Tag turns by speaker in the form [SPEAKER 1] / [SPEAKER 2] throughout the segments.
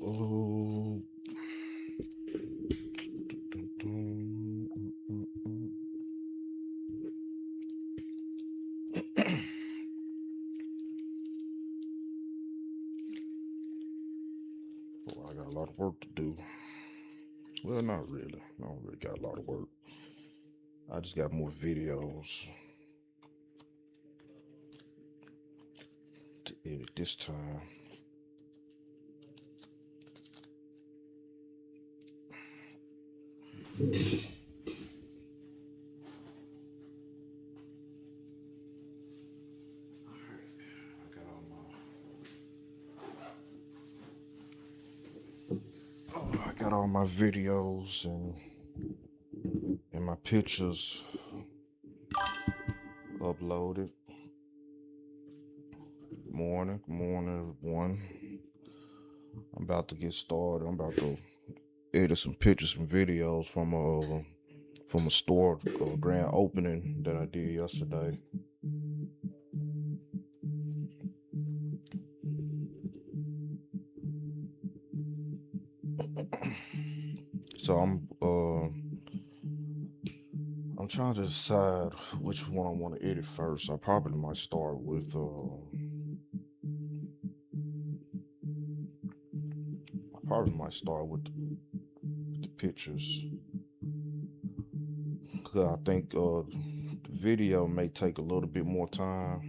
[SPEAKER 1] Oh, I got a lot of work to do. Well, not really. I don't really got a lot of work. I just got more videos to edit this time. I got all my videos and my pictures uploaded. Morning, everyone. I'm about to get started. I'm about to edit some pictures and videos from a store grand opening that I did yesterday. So I'm trying to decide which one I want to edit first. I probably might start with the pictures. 'Cause I think the video may take a little bit more time.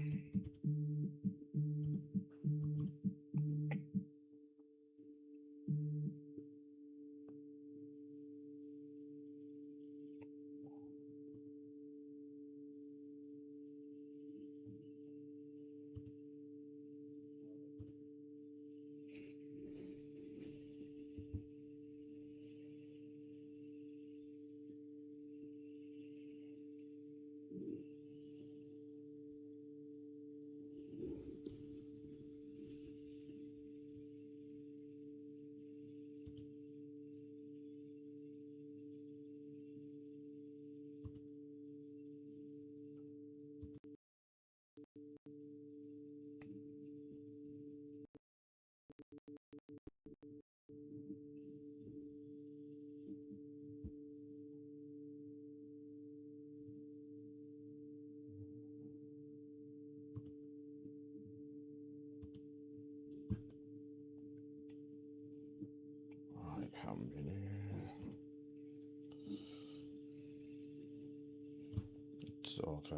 [SPEAKER 1] All right, how many?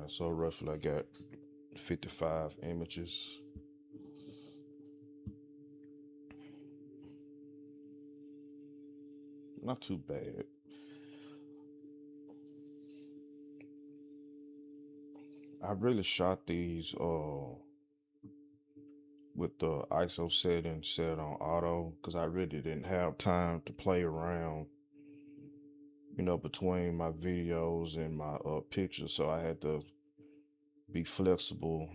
[SPEAKER 1] So roughly I got 55 images. Not too bad. I really shot these with the ISO setting set on auto because I really didn't have time to play around, between my videos and my pictures. So I had to be flexible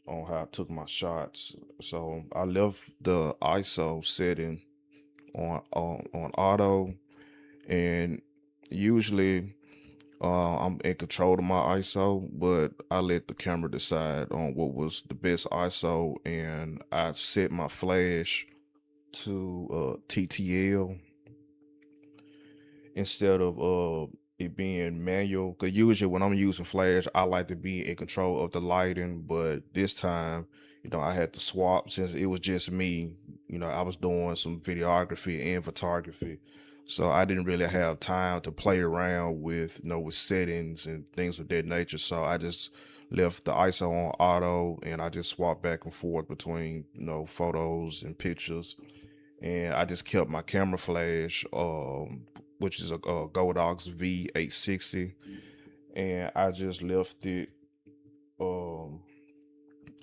[SPEAKER 1] on how I took my shots. So I left the ISO setting on auto, and usually I'm in control of my ISO, but I let the camera decide on what was the best ISO, and I set my flash to TTL instead of it being manual. Cause usually when I'm using flash, I like to be in control of the lighting, but this time, I had to swap since it was just me. I was doing some videography and photography. So I didn't really have time to play around with, with settings and things of that nature. So I just left the ISO on auto and I just swapped back and forth between, photos and pictures, and I just kept my camera flash, which is a Godox V860, and um,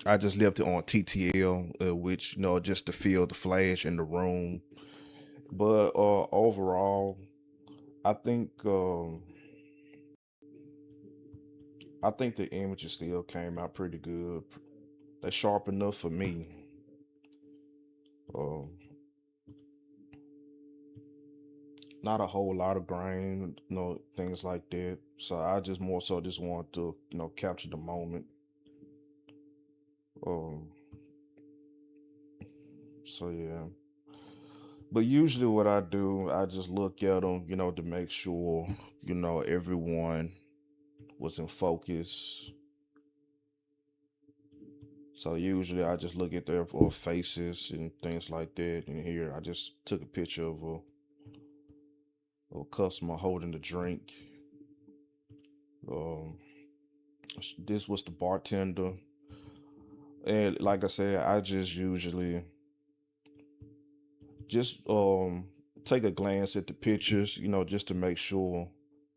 [SPEAKER 1] I just left it on TTL, which just to feel the flash in the room. But overall, I think um, I think the images still came out pretty good. They sharp enough for me. Um, Not a whole lot of grain, things like that. So I just more so just want to, capture the moment. Um, so yeah. But usually, what I do, I just look at them, to make sure, everyone was in focus. So usually, I just look at their faces and things like that. And here, I just took a picture of a customer holding the drink. Um, this was the bartender, and like I said, I just usually just take a glance at the pictures, just to make sure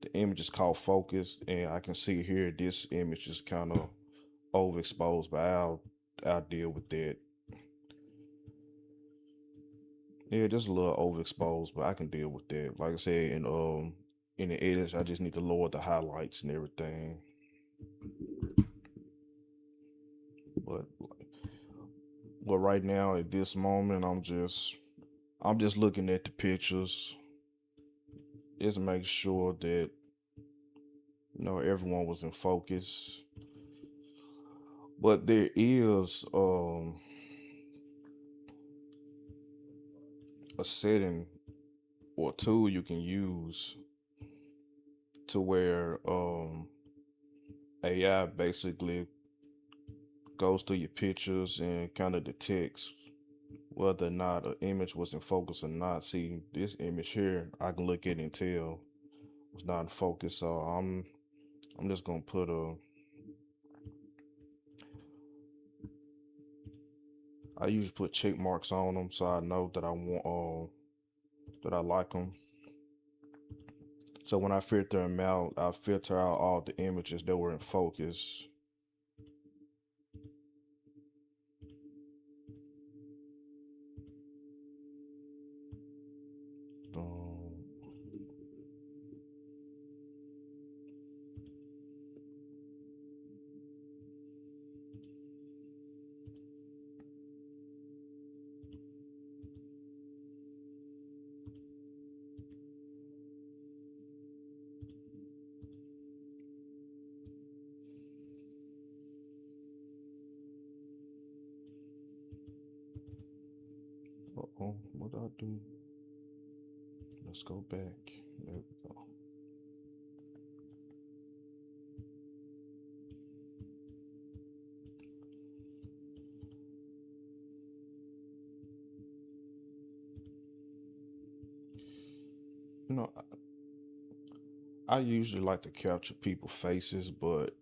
[SPEAKER 1] the image is caught focused. And I can see here this image is kind of overexposed, but I'll deal with that. Yeah, just a little overexposed, but I can deal with that. Like I said, in the edits, I just need to lower the highlights and everything. But right now at this moment, I'm just looking at the pictures, just make sure that everyone was in focus. But there is a setting or tool you can use to where AI basically goes through your pictures and kind of detects whether or not an image was in focus or not. See, this image here, I can look at it and tell it's not in focus. So I'm just gonna put I usually put check marks on them so I know that I want that I like them. So when I filter them out, I filter out all the images that were in focus. Um, uh-oh, what do I do? Let's go back. There we go. You know, I usually like to capture people's faces, but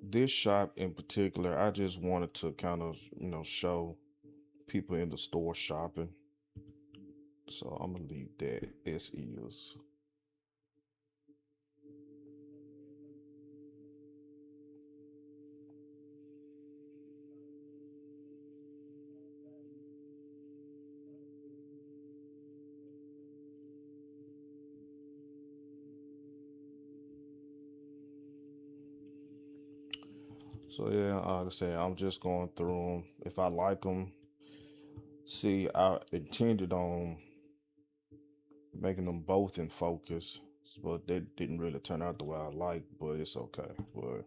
[SPEAKER 1] this shop in particular, I just wanted to kind of, show people in the store shopping. So I'm gonna leave that as is. So yeah, like I said, I'm just going through them. If I like them, see, I intended on making them both in focus, but that didn't really turn out the way I like. But it's okay. But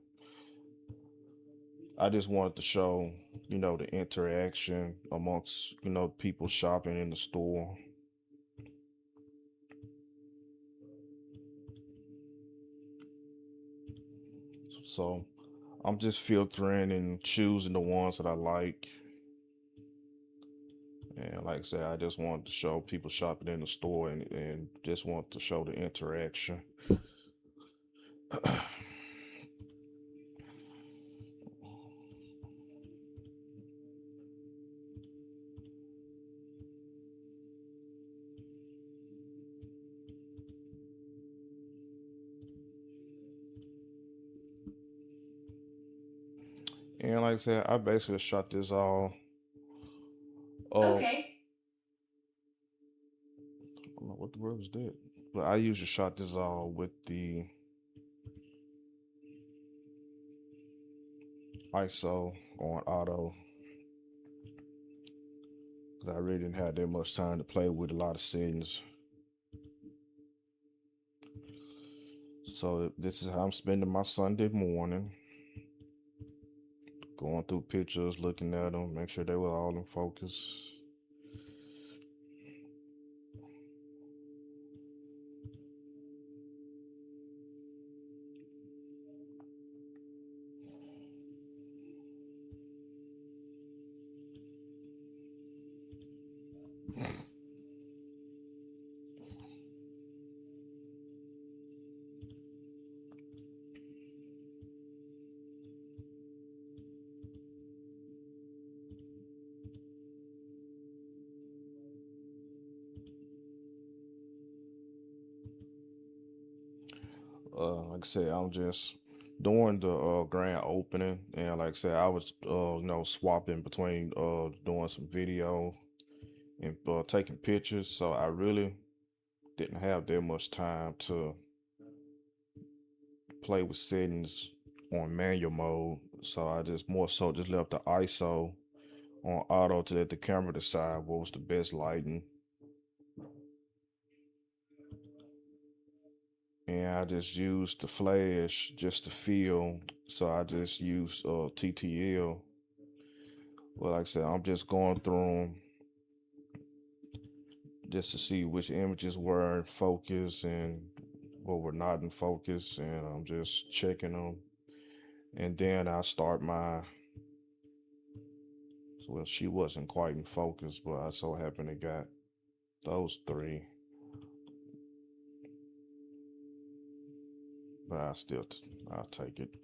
[SPEAKER 1] I just wanted to show, the interaction amongst, people shopping in the store. So I'm just filtering and choosing the ones that I like. And like I said, I just wanted to show people shopping in the store and just want to show the interaction. And like I said, I basically shot this all.
[SPEAKER 2] Okay.
[SPEAKER 1] I don't know what the word was that, but I usually shot this all with the ISO on auto because I really didn't have that much time to play with a lot of settings. So this is how I'm spending my Sunday morning, going through pictures, looking at them, make sure they were all in focus. Like I said, I'm just doing the grand opening, and like I said, I was swapping between doing some video and taking pictures. So I really didn't have that much time to play with settings on manual mode. So I just more so just left the ISO on auto to let the camera decide what was the best lighting. And I just used the flash just to feel. So I just used TTL. Well, like I said, I'm just going through them just to see which images were in focus and what were not in focus, and I'm just checking them. And then I start my, well, she wasn't quite in focus, but I so happened to got those three. But I'll take it.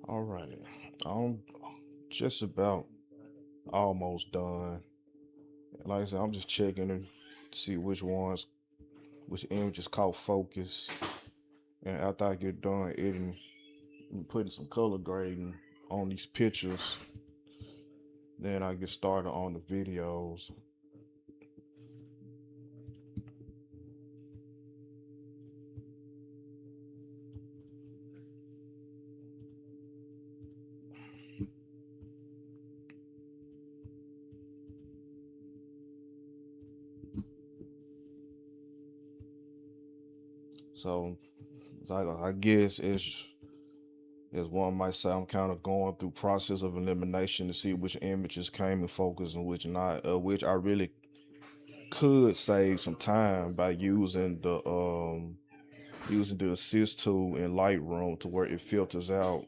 [SPEAKER 1] All right, I'm just about almost done. Like I said, I'm just checking to see which images caught focus. And after I get done editing and putting some color grading on these pictures, then I get started on the videos. So I guess as one might say, I'm kind of going through process of elimination to see which images came in focus and which not, which I really could save some time by using the assist tool in Lightroom to where it filters out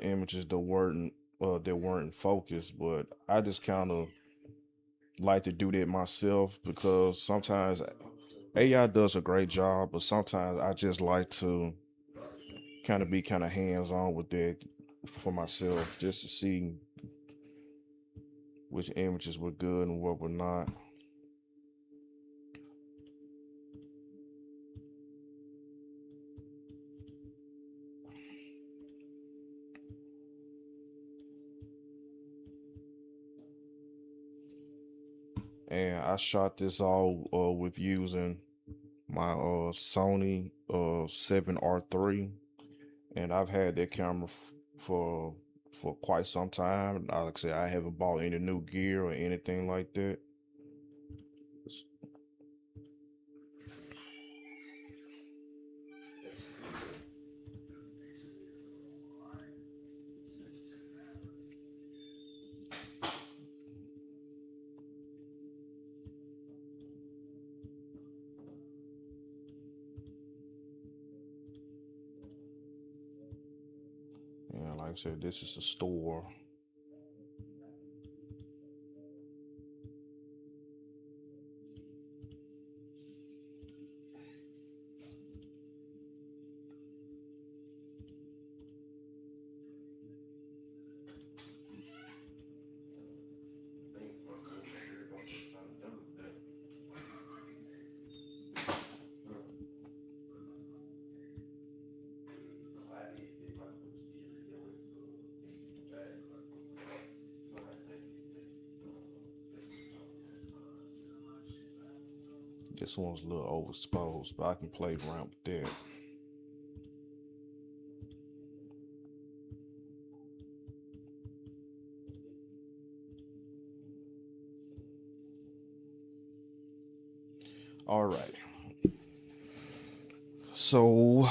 [SPEAKER 1] images that weren't in focus. But I just kind of like to do that myself because sometimes AI does a great job, but sometimes I just like to kind of be kind of hands on with that for myself just to see which images were good and what were not. And I shot this all with using my Sony 7R3, and I've had that camera for quite some time. Like I said, I haven't bought any new gear or anything like that. And like I said, this is the store. This one's a little overexposed, but I can play around with that. All right. So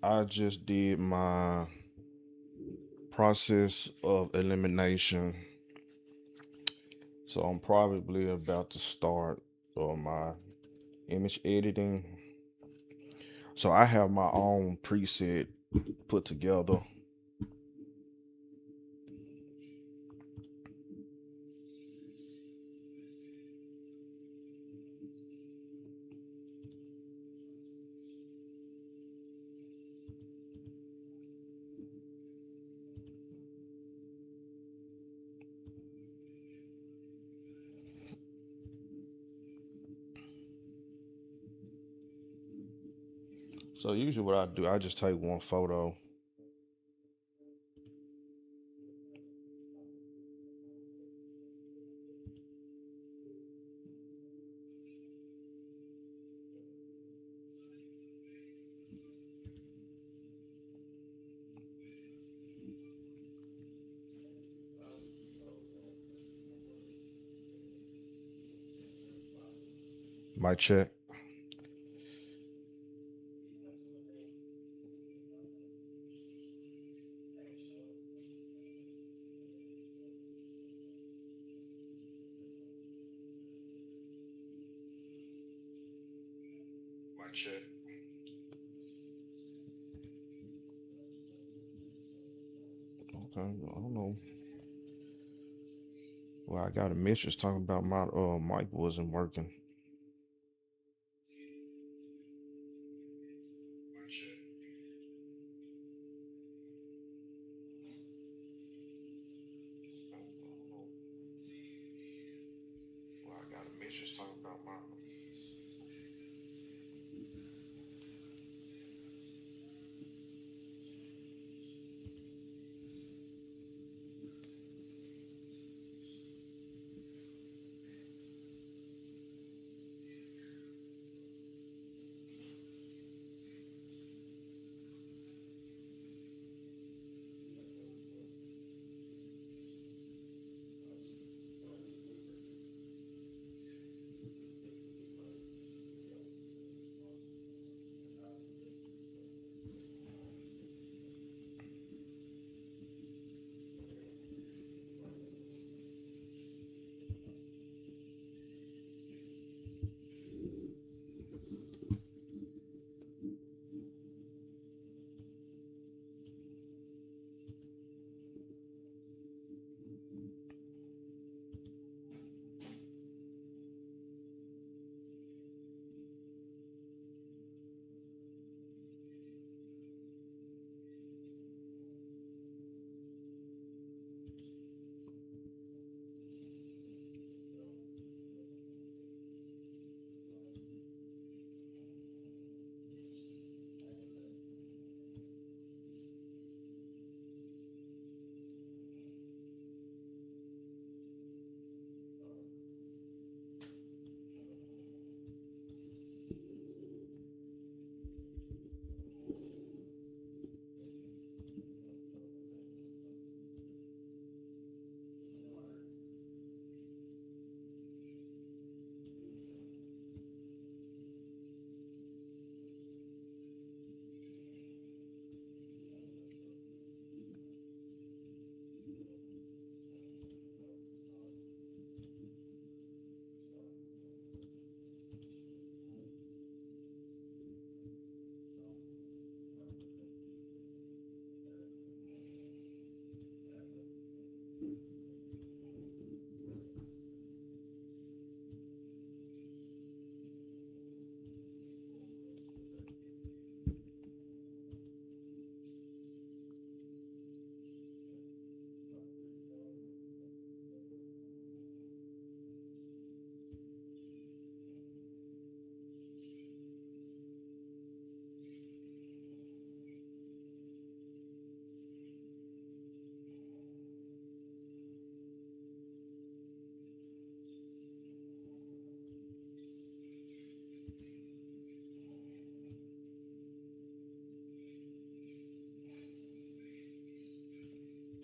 [SPEAKER 1] I just did my process of elimination. So I'm probably about to start on my image editing. So I have my own preset put together. So usually what I do, I just take one photo. My check. My check. Okay, I don't know. Well, I got a message talking about my mic wasn't working. My check. I don't know. Well, I got a message talking about my.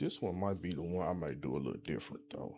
[SPEAKER 1] This one might be the one I might do a little different though.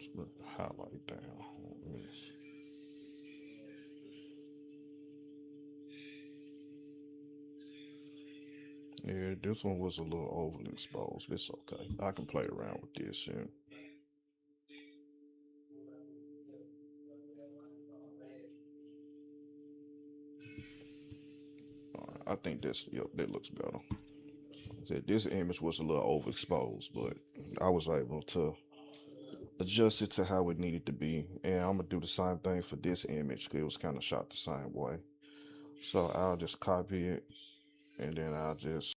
[SPEAKER 1] Let's put the highlight down on this. Yeah, this one was a little overly exposed. It's okay. I can play around with this and I think that's yep, that looks better. Said this image was a little overexposed, but I was able to adjust it to how it needed to be. And I'm gonna do the same thing for this image because it was kind of shot the same way. So I'll just copy it and then I'll just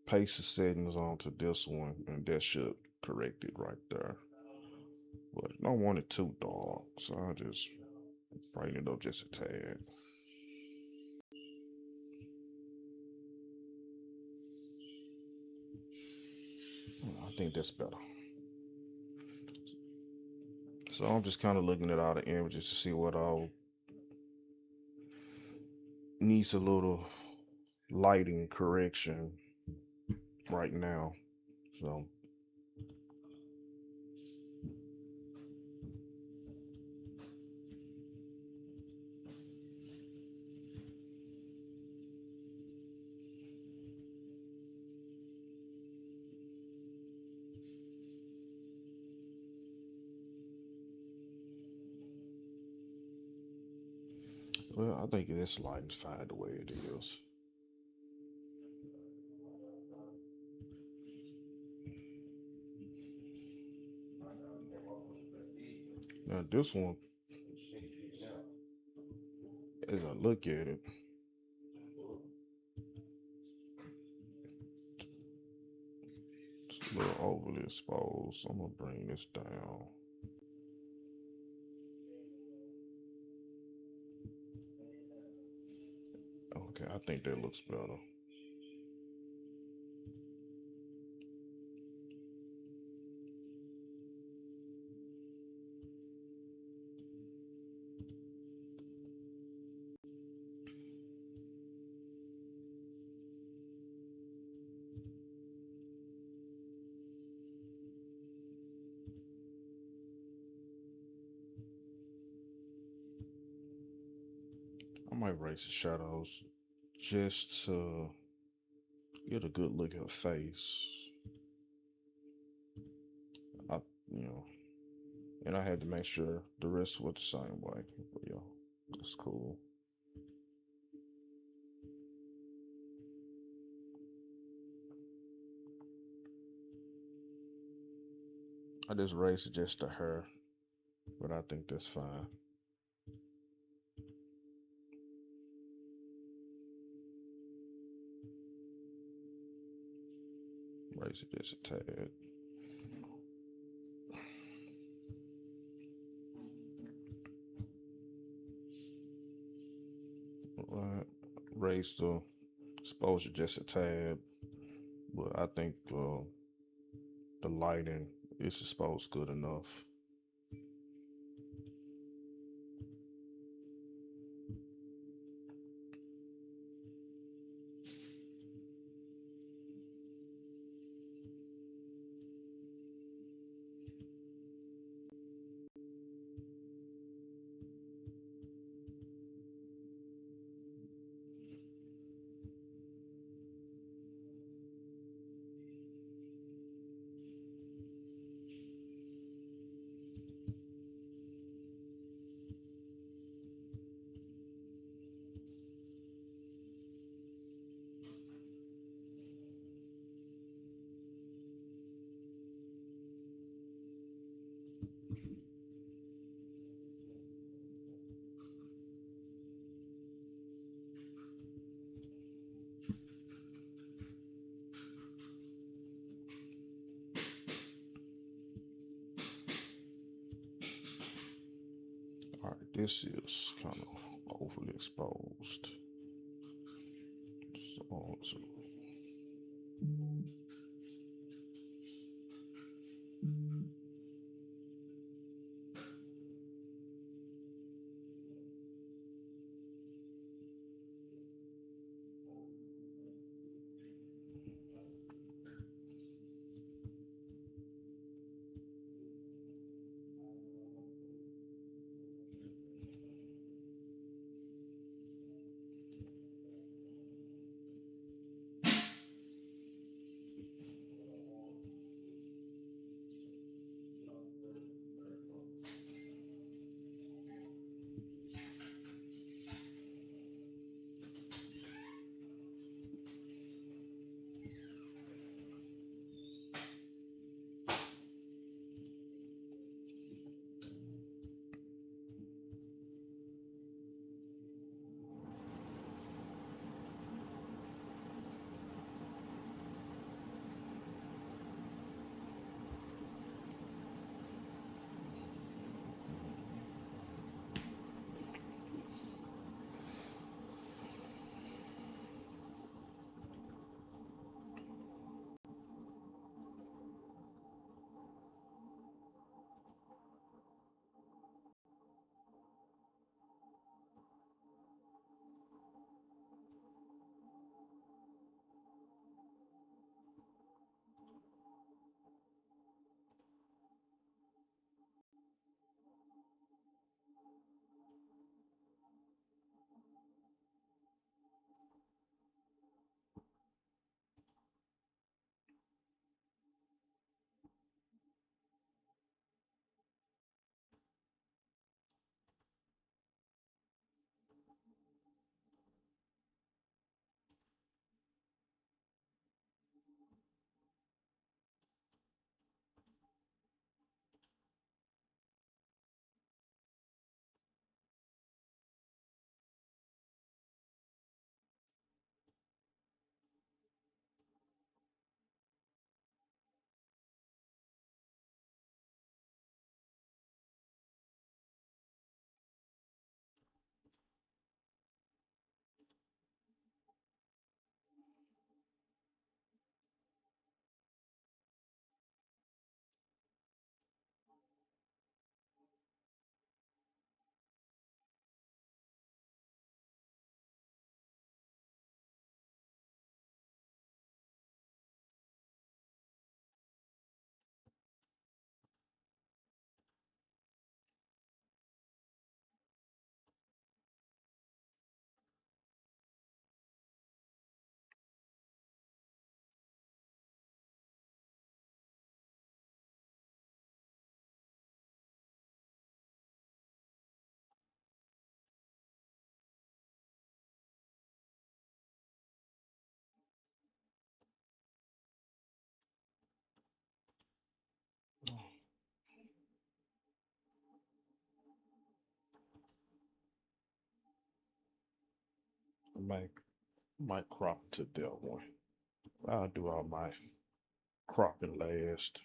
[SPEAKER 1] paste the settings onto this one and that should correct it right there. But I don't want it too dark, so I'll just brighten it up just a tad. I think that's better. So I'm just kind of looking at all the images to see what all needs a little lighting correction right now. So well, I think this lighting's fine the way it is. Now this one, as I look at it, it's a little overly exposed. So I'm gonna bring this down. Okay, I think that looks better. I might raise the shadows just to get a good look at her face. I, you know, and I had to make sure the rest was the same way. But yeah, it's cool. I just raised it just to her, but I think that's fine. Raise it just a tad. Right. Raise the exposure just a tad, but I think the lighting is exposed good enough. All right, this is kind of overly exposed. So might crop to that one. I'll do all my cropping last.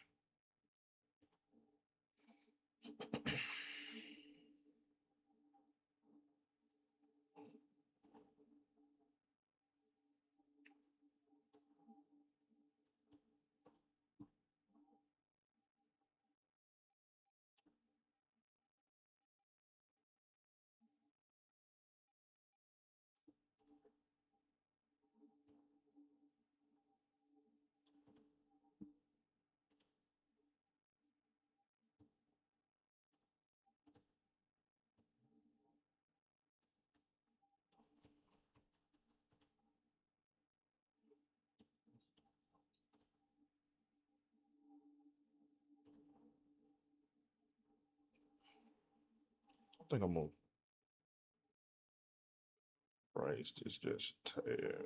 [SPEAKER 1] I think I'm gonna raise this just a tad.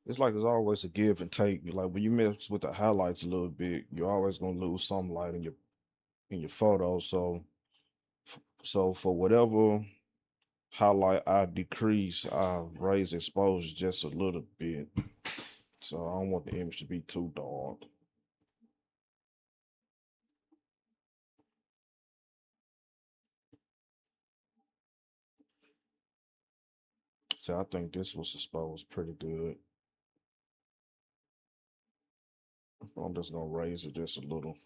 [SPEAKER 1] It's like there's always a give and take. Like when you mess with the highlights a little bit, you're always gonna lose some light in your photo. So for whatever highlight I decrease, I raise exposure just a little bit. So I don't want the image to be too dark. So I think this was exposed pretty good. I'm just gonna raise it just a little.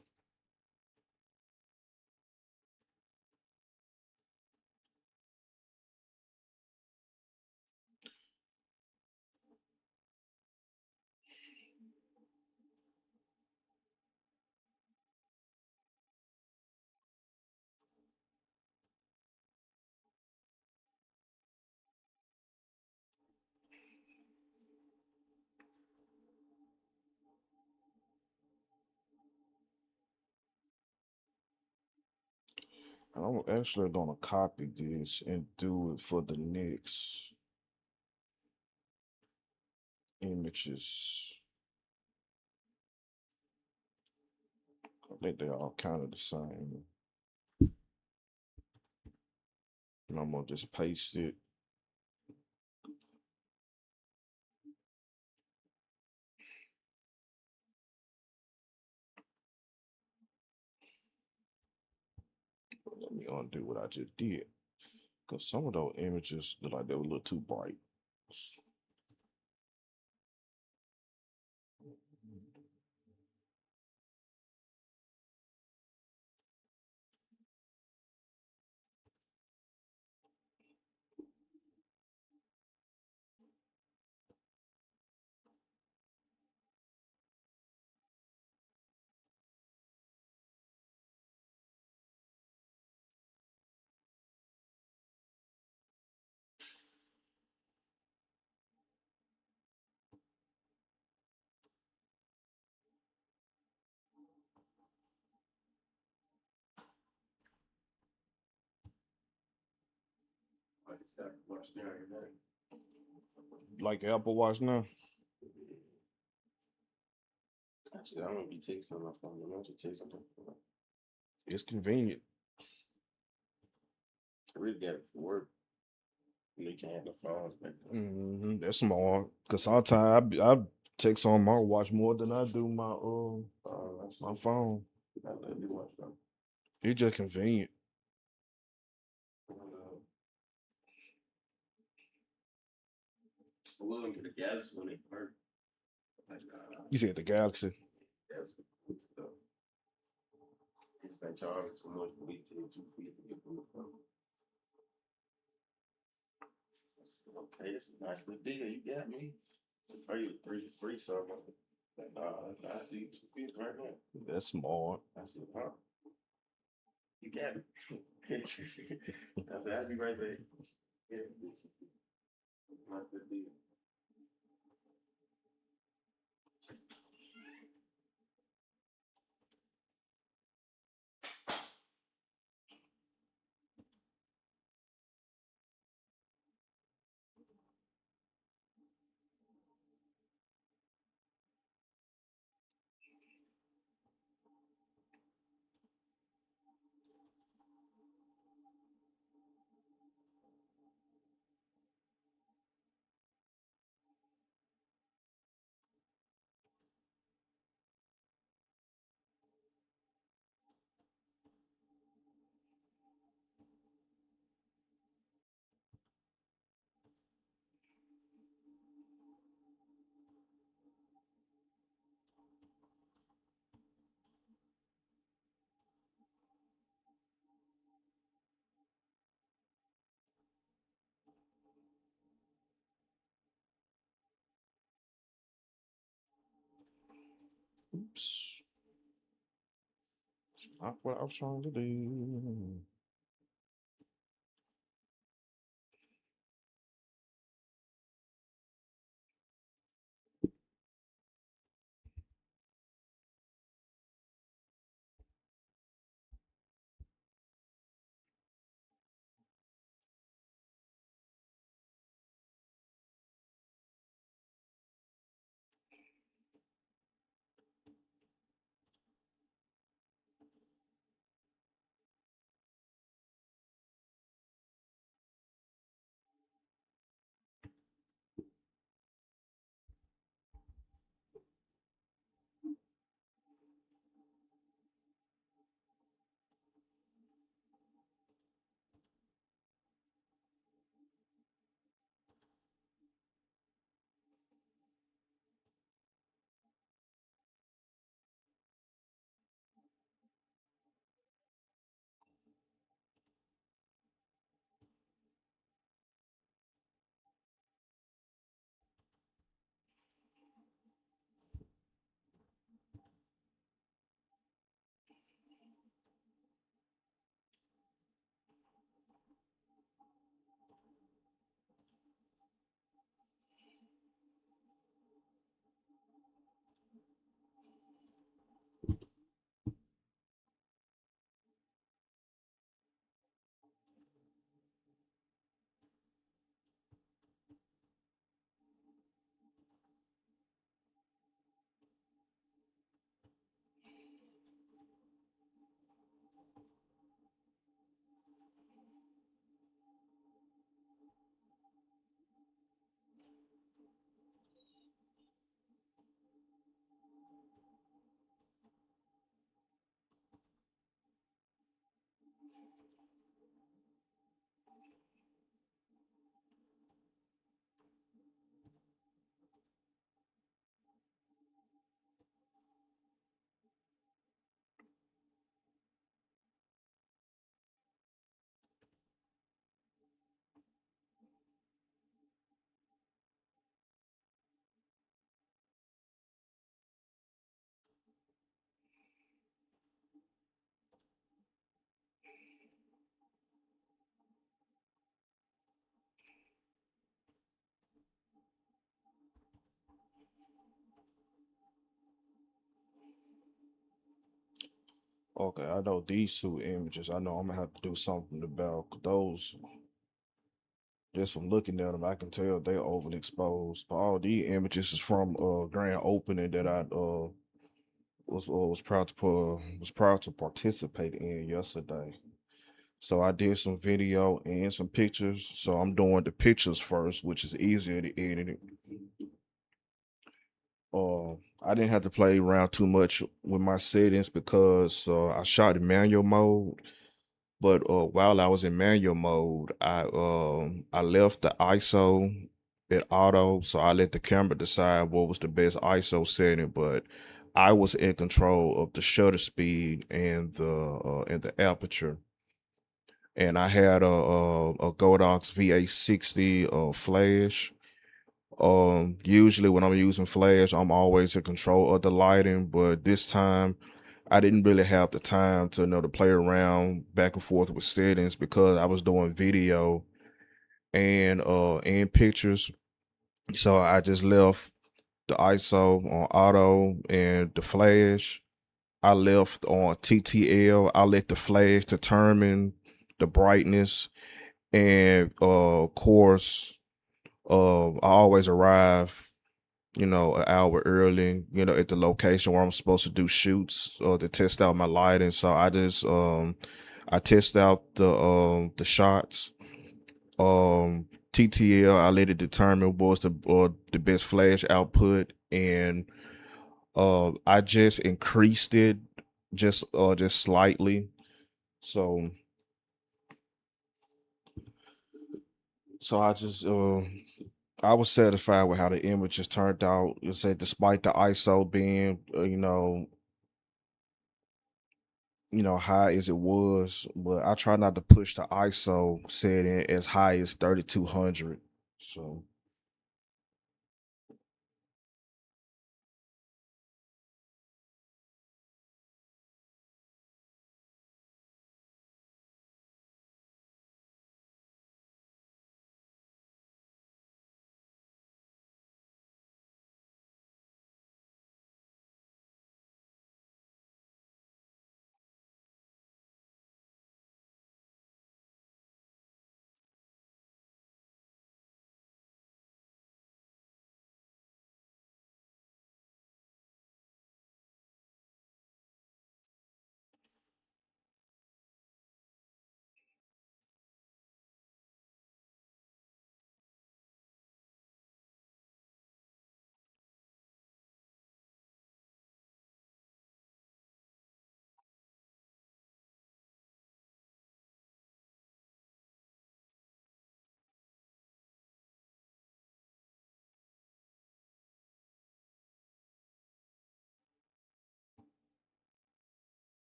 [SPEAKER 1] I'm actually gonna copy this and do it for the next images. I think they're all kind of the same. And I'm gonna just paste it. Let me undo what I just did. Because some of those images look like they were a little too bright. Like Apple Watch now?
[SPEAKER 2] Actually, I don't be texting on my phone. I just text on my phone.
[SPEAKER 1] It's convenient.
[SPEAKER 2] I really got it for work. You can't have the phones back then.
[SPEAKER 1] That's smart. Because sometimes I text on my watch more than I do my My phone.
[SPEAKER 2] I let me watch them.
[SPEAKER 1] It's just convenient.
[SPEAKER 2] We're gonna get a gas when it hurt. Like,
[SPEAKER 1] You said the Galaxy.
[SPEAKER 2] that's good stuff. It's like charging too much for 2 feet to get from the phone. Okay, it's a nice little deal. You got me. Are you three something? Like, I do 2 feet right now.
[SPEAKER 1] That's smart.
[SPEAKER 2] I said, huh? You got it. I said, I'll be right back. Yeah, nice little deal.
[SPEAKER 1] Oops. Not what I was trying to do. Okay, I know these two images. I know I'm gonna have to do something about those. Just from looking at them, I can tell they're overly exposed. But all these images is from grand opening that I was proud to participate in yesterday. So I did some video and some pictures. So I'm doing the pictures first, which is easier to edit. I didn't have to play around too much with my settings because I shot in manual mode. But while I was in manual mode, I left the ISO at auto, so I let the camera decide what was the best ISO setting. But I was in control of the shutter speed and the aperture. And I had a Godox VA60 flash. Usually when I'm using flash, I'm always in control of the lighting, but this time I didn't really have the time to to play around back and forth with settings because I was doing video and pictures. So I just left the ISO on auto and the flash. I left on TTL. I let the flash determine the brightness and of course I always arrive an hour early, at the location where I'm supposed to do shoots or to test out my lighting. So I test out the shots. TTL, I let it determine what's the best flash output, and I just increased it just slightly. So so I was satisfied with how the images turned out. You say despite the ISO being high as it was, but I try not to push the ISO setting as high as 3200. So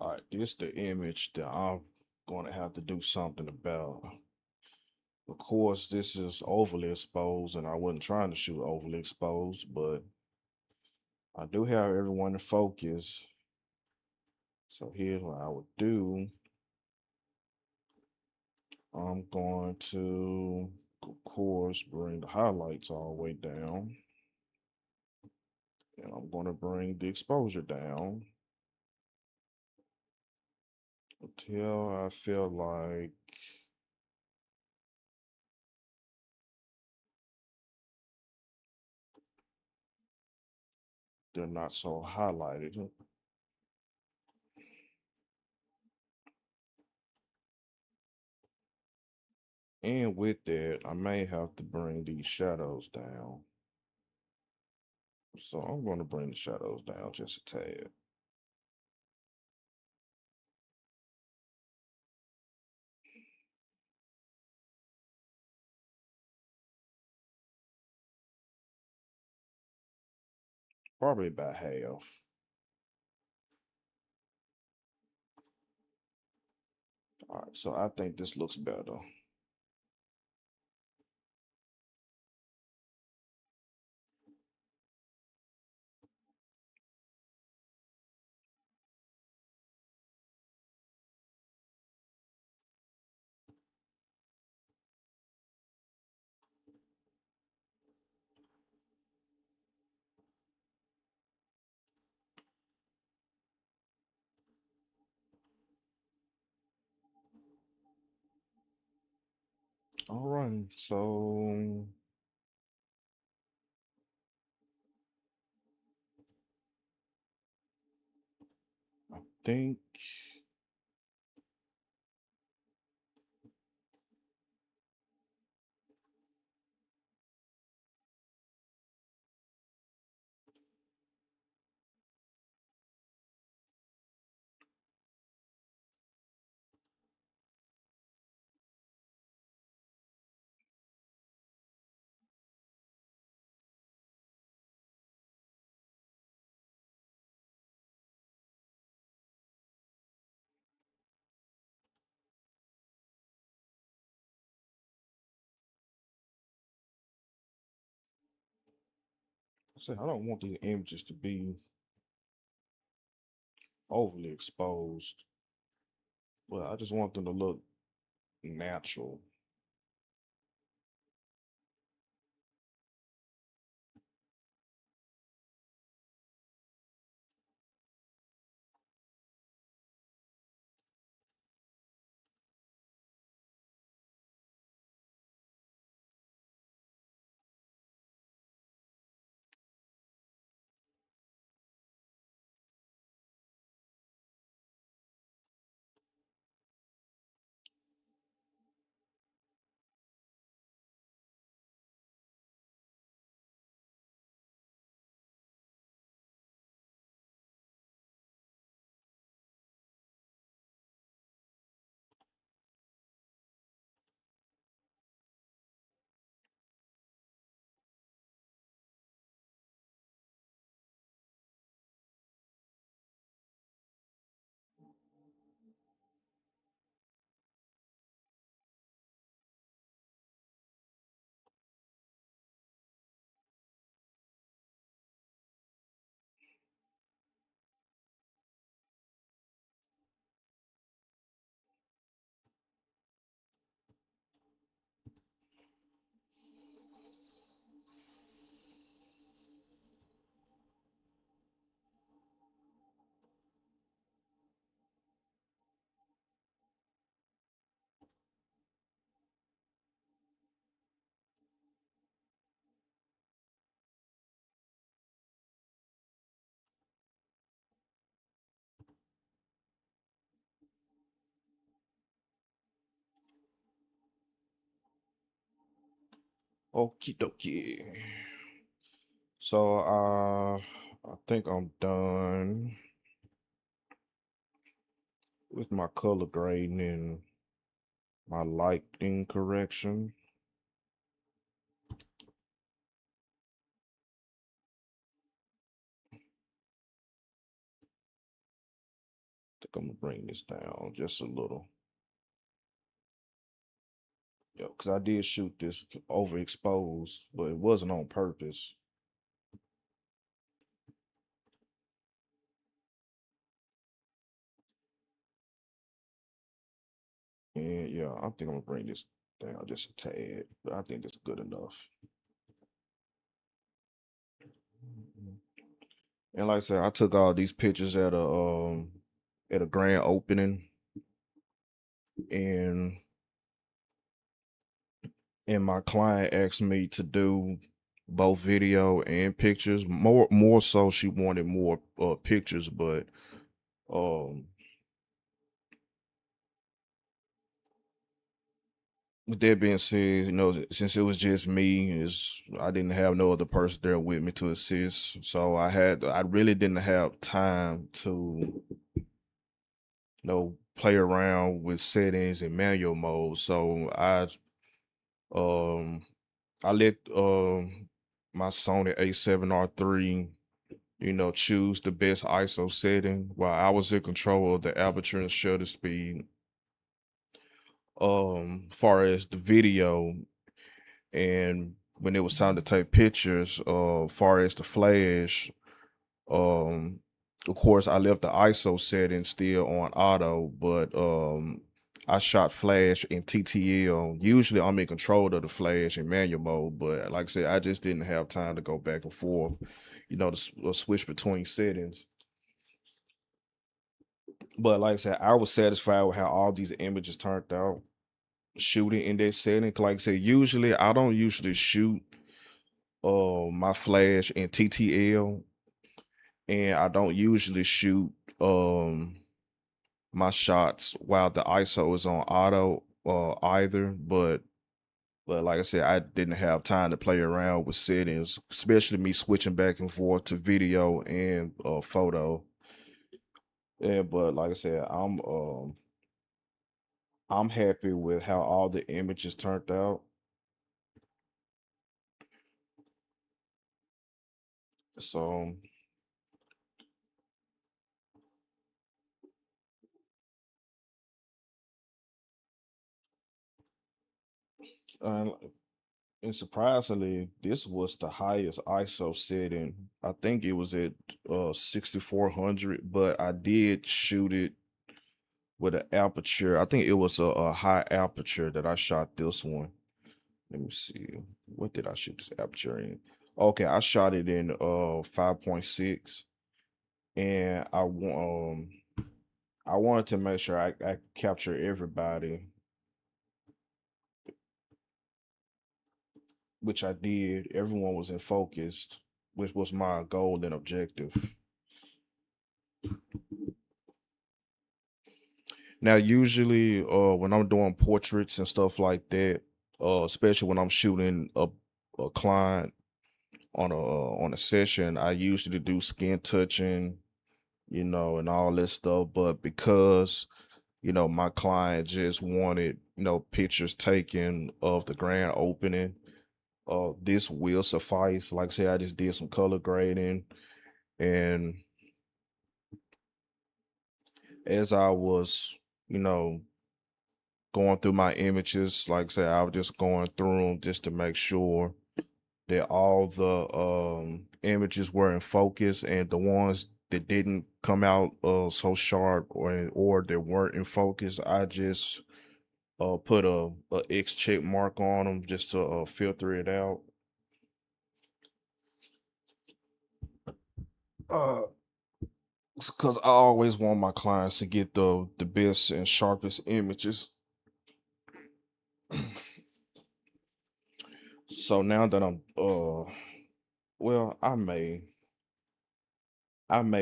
[SPEAKER 1] all right, this the image that I'm going to have to do something about. Of course, this is overly exposed, and I wasn't trying to shoot overly exposed, but I do have everyone in focus. So here's what I would do. I'm going to, of course, bring the highlights all the way down. And I'm going to bring the exposure down until I feel like they're not so highlighted. And with that, I may have to bring these shadows down. So I'm going to bring the shadows down just a tad. Probably about half. All right, so I think this looks better. All right, so I think I said I don't want these images to be overly exposed, but I just want them to look natural. Okie dokie. So I think I'm done with my color grading and my lighting correction. I think I'm gonna bring this down just a little. Yeah, because I did shoot this overexposed, but it wasn't on purpose. And yeah, I think I'm gonna bring this down just a tad, but I think that's good enough. And like I said, I took all these pictures at a grand opening, and my client asked me to do both video and pictures. More so, she wanted more pictures, but um with that being said, since it was just me, is I didn't have no other person there with me to assist, so I really didn't have time to play around with settings and manual mode. So um I let my Sony A7R III, choose the best ISO setting while I was in control of the aperture and shutter speed. Far as the video, and when it was time to take pictures, far as the flash, um, of course I left the ISO setting still on auto, but I shot flash in TTL. Usually I'm in control of the flash in manual mode, but like I said, I just didn't have time to go back and forth, to switch between settings. But like I said, I was satisfied with how all these images turned out shooting in that setting. Like I said, usually I don't usually shoot my flash in TTL, and I don't usually shoot my shots while the ISO is on auto either. But like I said, I didn't have time to play around with settings, especially me switching back and forth to video and photo. Yeah, but like I said, I'm happy with how all the images turned out. So uh, And surprisingly, this was the highest ISO setting. I think it was at 6400, but I did shoot it with an aperture. I think it was a high aperture that I shot this one. Let me see. What did I shoot this aperture in? Okay, I shot it in 5.6, and I wanted to make sure I capture everybody, which I did. Everyone was in focus, which was my goal and objective. Now, usually, when I'm doing portraits and stuff like that, especially when I'm shooting a client on a session, I usually do skin touching, and all this stuff. But because my client just wanted pictures taken of the grand opening, this will suffice. Like I said, I just did some color grading, and as I was, you know, going through my images, like I said, I was just going through them just to make sure that all the images were in focus, and the ones that didn't come out so sharp or that weren't in focus, I just put a X check mark on them just to filter it out. Uh, because I always want my clients to get the best and sharpest images. So now that I'm well, I may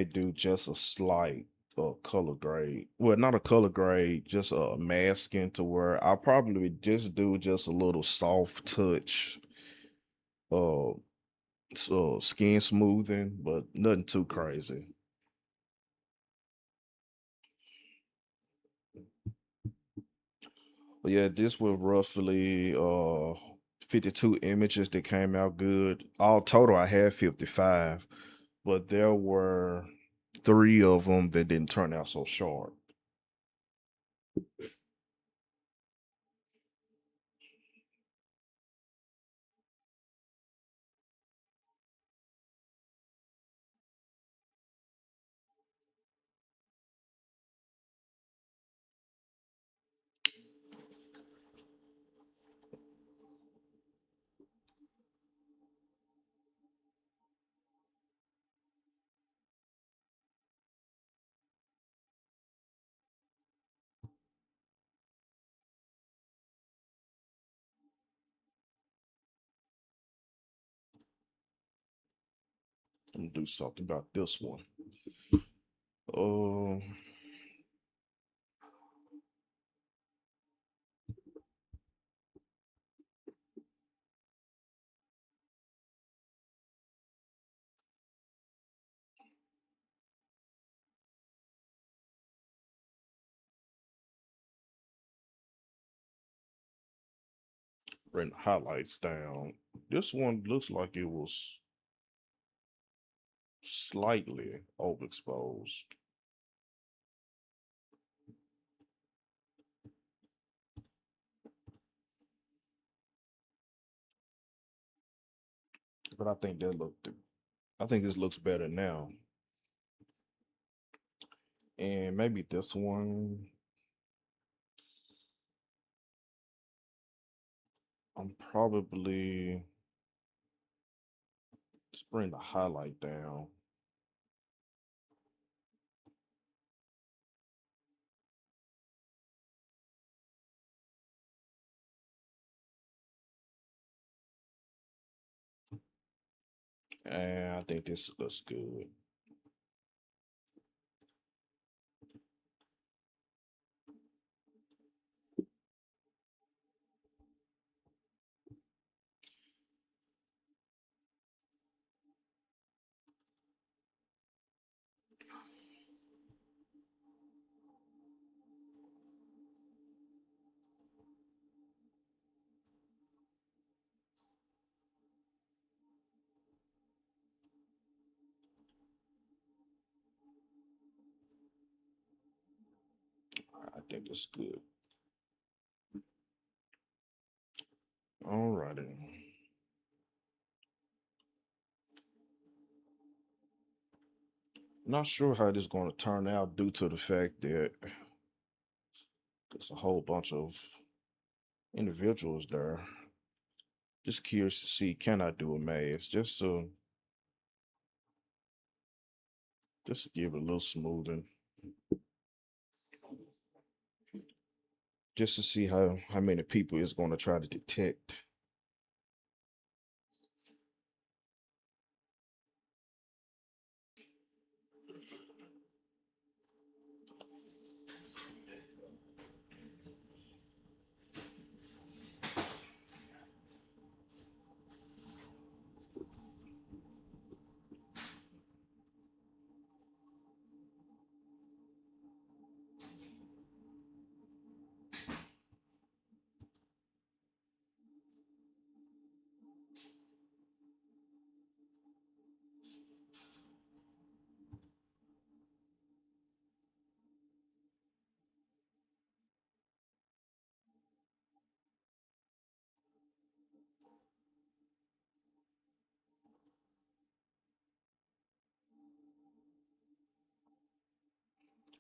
[SPEAKER 1] do just a slight color grade. Well, not a color grade, just a masking, to where I probably just do just a little soft touch, uh, skin smoothing, but nothing too crazy. But yeah, this was roughly 52 images that came out good. All total, I had 55, but there were three of them that didn't turn out so sharp. I'm gonna do something about this one. Uh, bring the highlights down. This one looks like it was slightly overexposed. But I think this looks better now. And maybe this one, I'm probably just bring the highlight down. And I think this looks good. I think it's good. Alrighty. Not sure how this is going to turn out due to the fact that there's a whole bunch of individuals there. Just curious to see, can I do a mask just to give it a little smoothing, just to see how many people it's going to try to detect.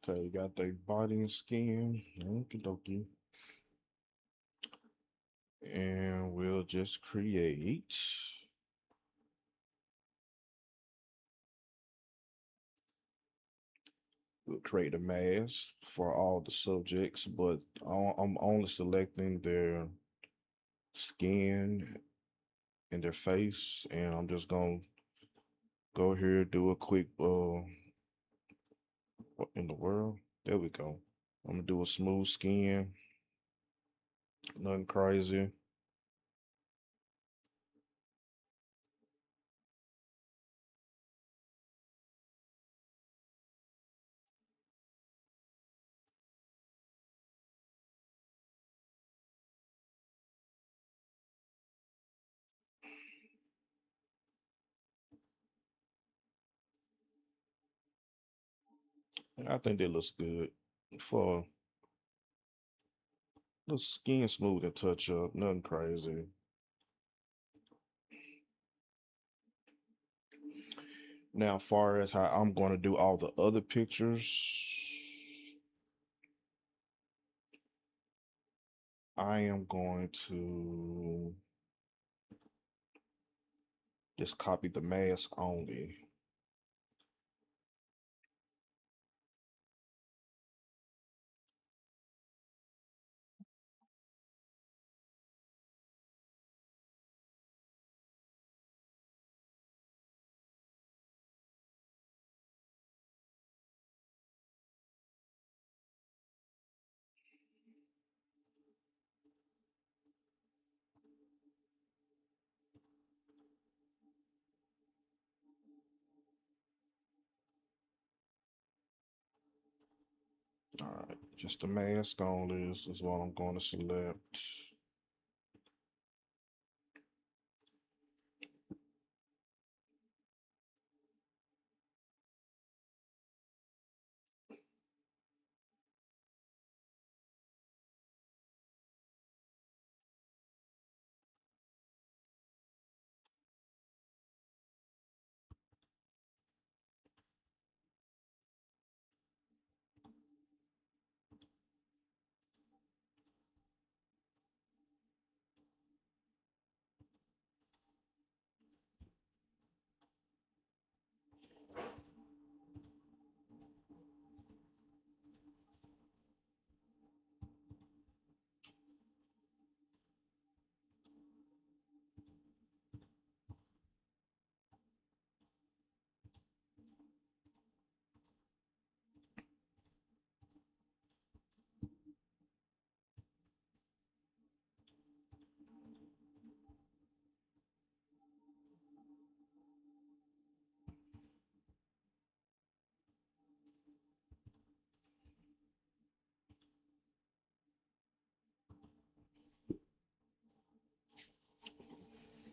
[SPEAKER 1] Okay, you got the body and skin. Okie dokie. And we'll just create. We'll create a mask for all the subjects, but I'm only selecting their skin and their face, and I'm just gonna go here, do a quick what in the world? There we go. I'm gonna do a smooth skin, nothing crazy. And I think that looks good for the skin smooth and touch up, nothing crazy. Now, far as how I'm going to do all the other pictures, I am going to just copy the mask only. All right, just the mask only is what I'm going to select.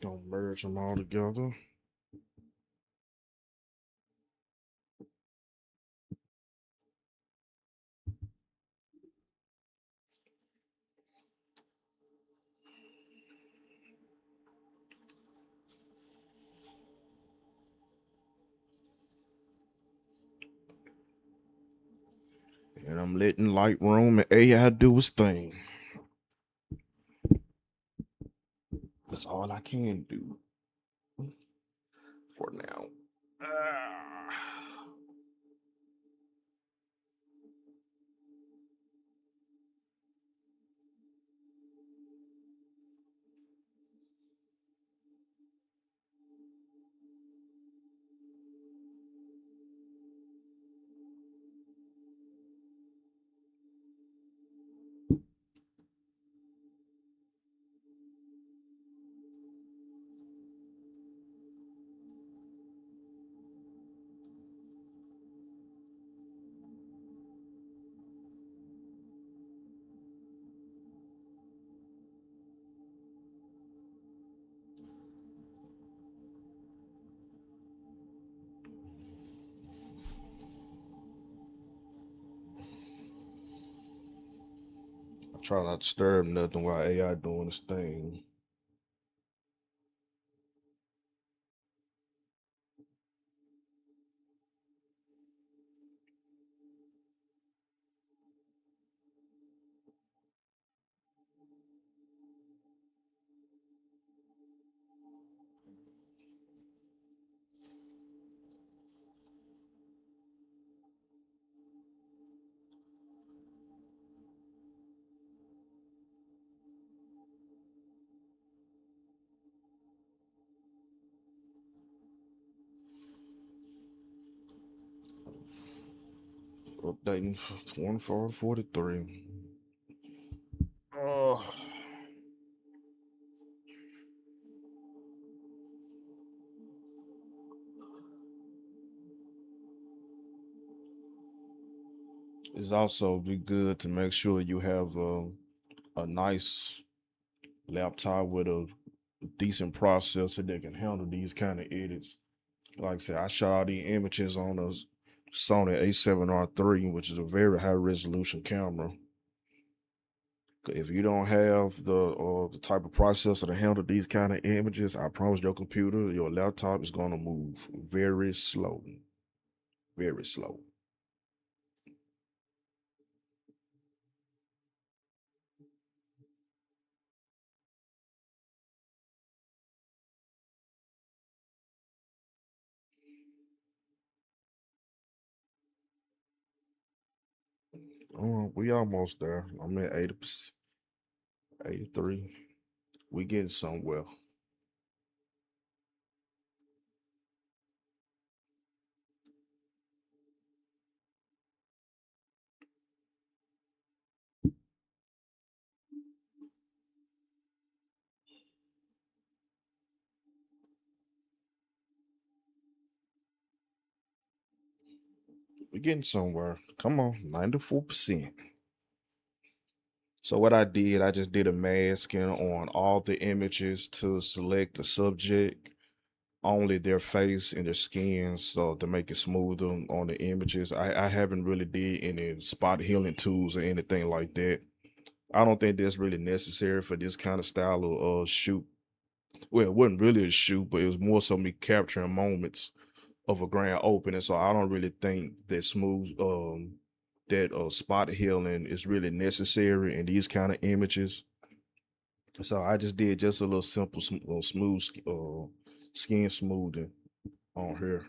[SPEAKER 1] Gonna merge them all together. And I'm letting Lightroom and AI do its thing. That's all I can do for now. Ah. I try not to disturb nothing while AI doing its thing. Updating 2443. Oh, it's also be good to make sure you have a nice laptop with a decent processor that can handle these kind of edits. Like I said, I shot all the images on a Sony A7R III, which is a very high resolution camera. If you don't have the type of processor to handle these kind of images, I promise your computer, your laptop is gonna move very slow, very slow. We almost there. I'm at 80%, 83. We getting somewhere. We getting somewhere. Come on, 94%. So what I did, I just did a masking on all the images to select the subject, only their face and their skin, so to make it smoother on the images. I haven't really did any spot healing tools or anything like that. I don't think that's really necessary for this kind of style of shoot. Well, it wasn't really a shoot, but it was more so me capturing moments of a grand opening. So I don't really think that spot healing is really necessary in these kind of images. So I just did just a little simple, smooth skin smoothing on here.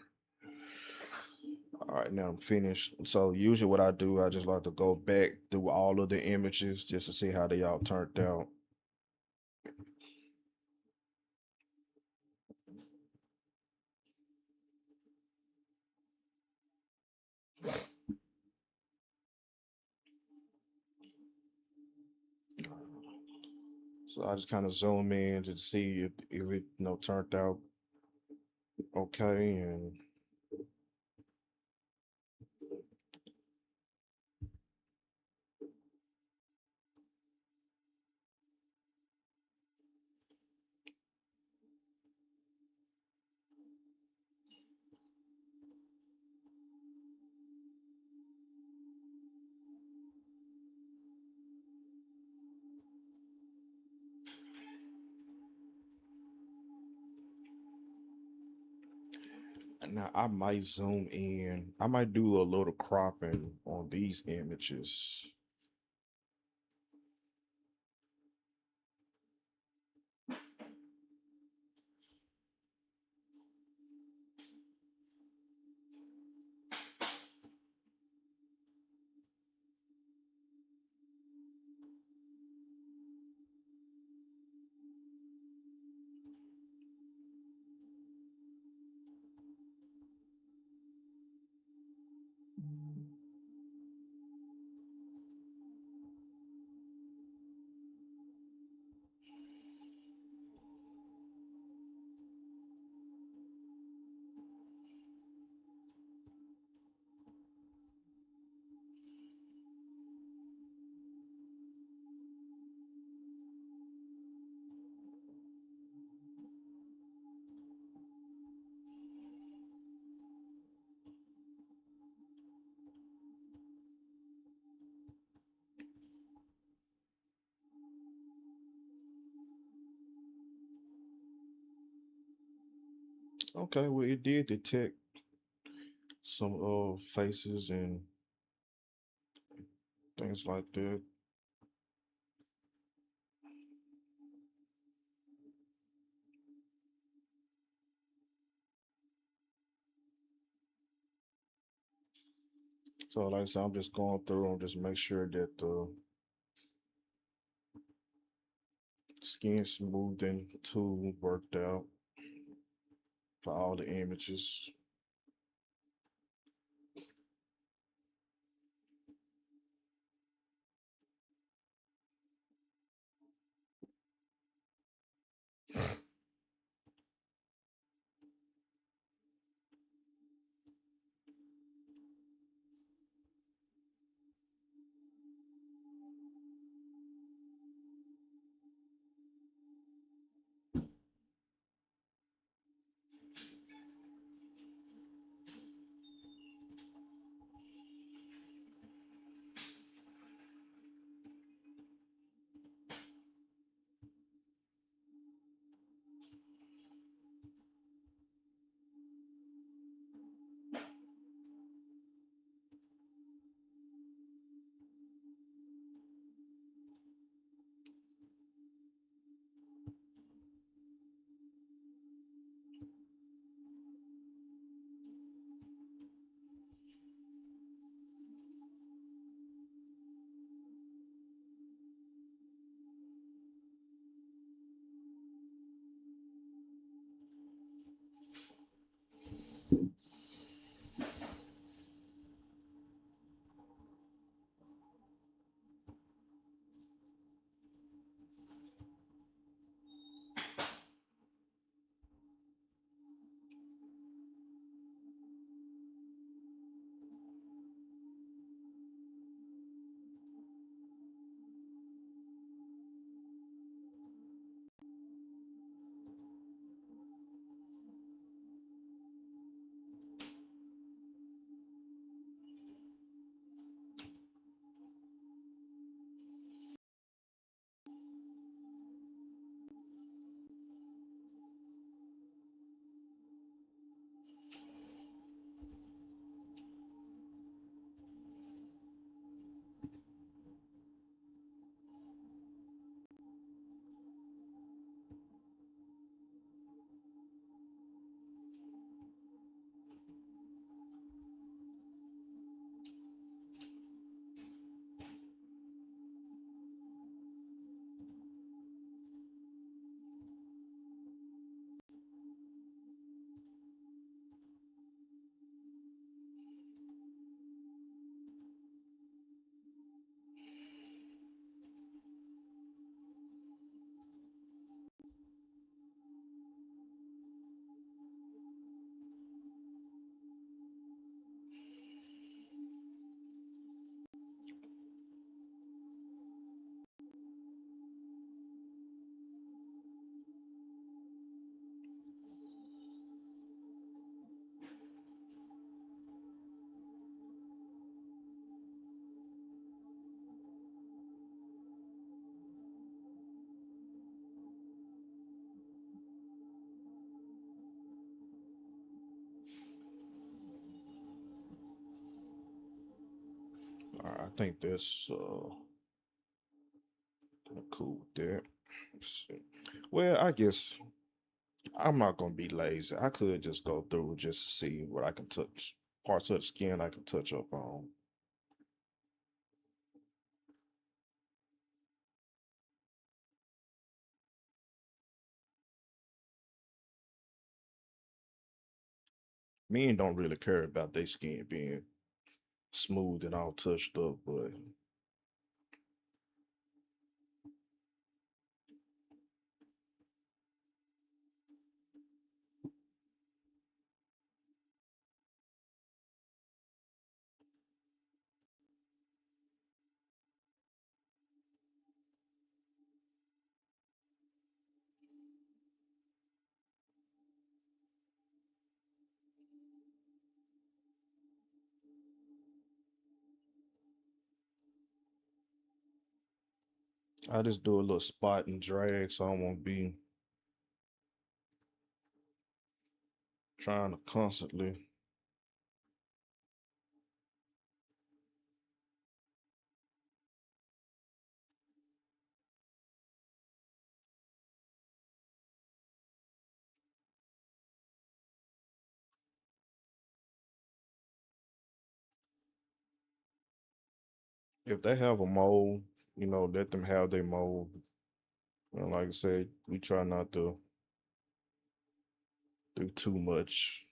[SPEAKER 1] All right, now I'm finished. So usually what I do, I just like to go back through all of the images just to see how they all turned out. So I just kind of zoom in to see if it turned out okay. And Now I might zoom in. I might do a little cropping on these images. Okay, well it did detect some faces and things like that. So like I said, I'm just going through and just make sure that the skin smoothing tool worked out for all the images. I think that's cool with that. Shit. Well, I guess I'm not gonna be lazy. I could just go through just to see what I can touch, parts of the skin I can touch up on. Men don't really care about their skin being smooth and all touched up, but I just do a little spot and drag so I won't be trying to constantly. If they have a mold, let them have their mold. And like I said, we try not to do too much.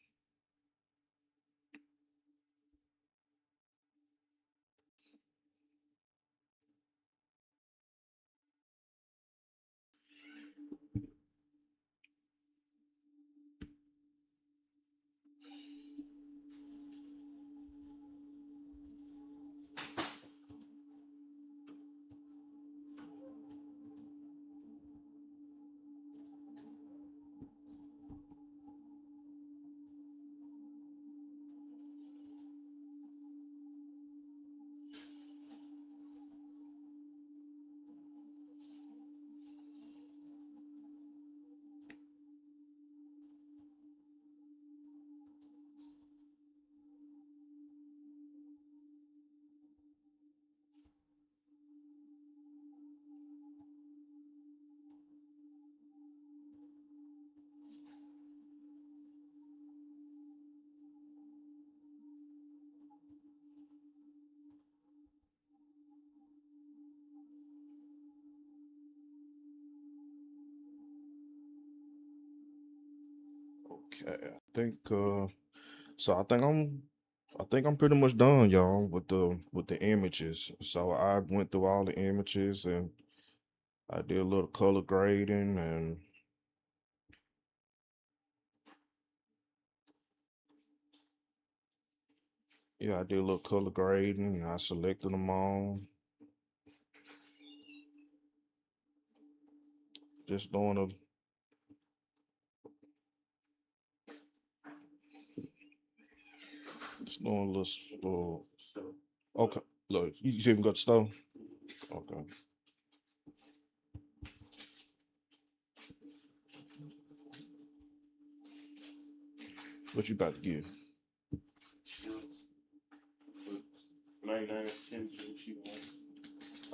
[SPEAKER 1] Okay, I think I'm pretty much done, y'all, with the images. So I went through all the images and I did a little color grading and yeah, I did a little color grading and I selected them all. Just doing a just doing a little okay. Look, you even got the stove? Okay. What you about to give?
[SPEAKER 2] Shoes. 99 cents she wants.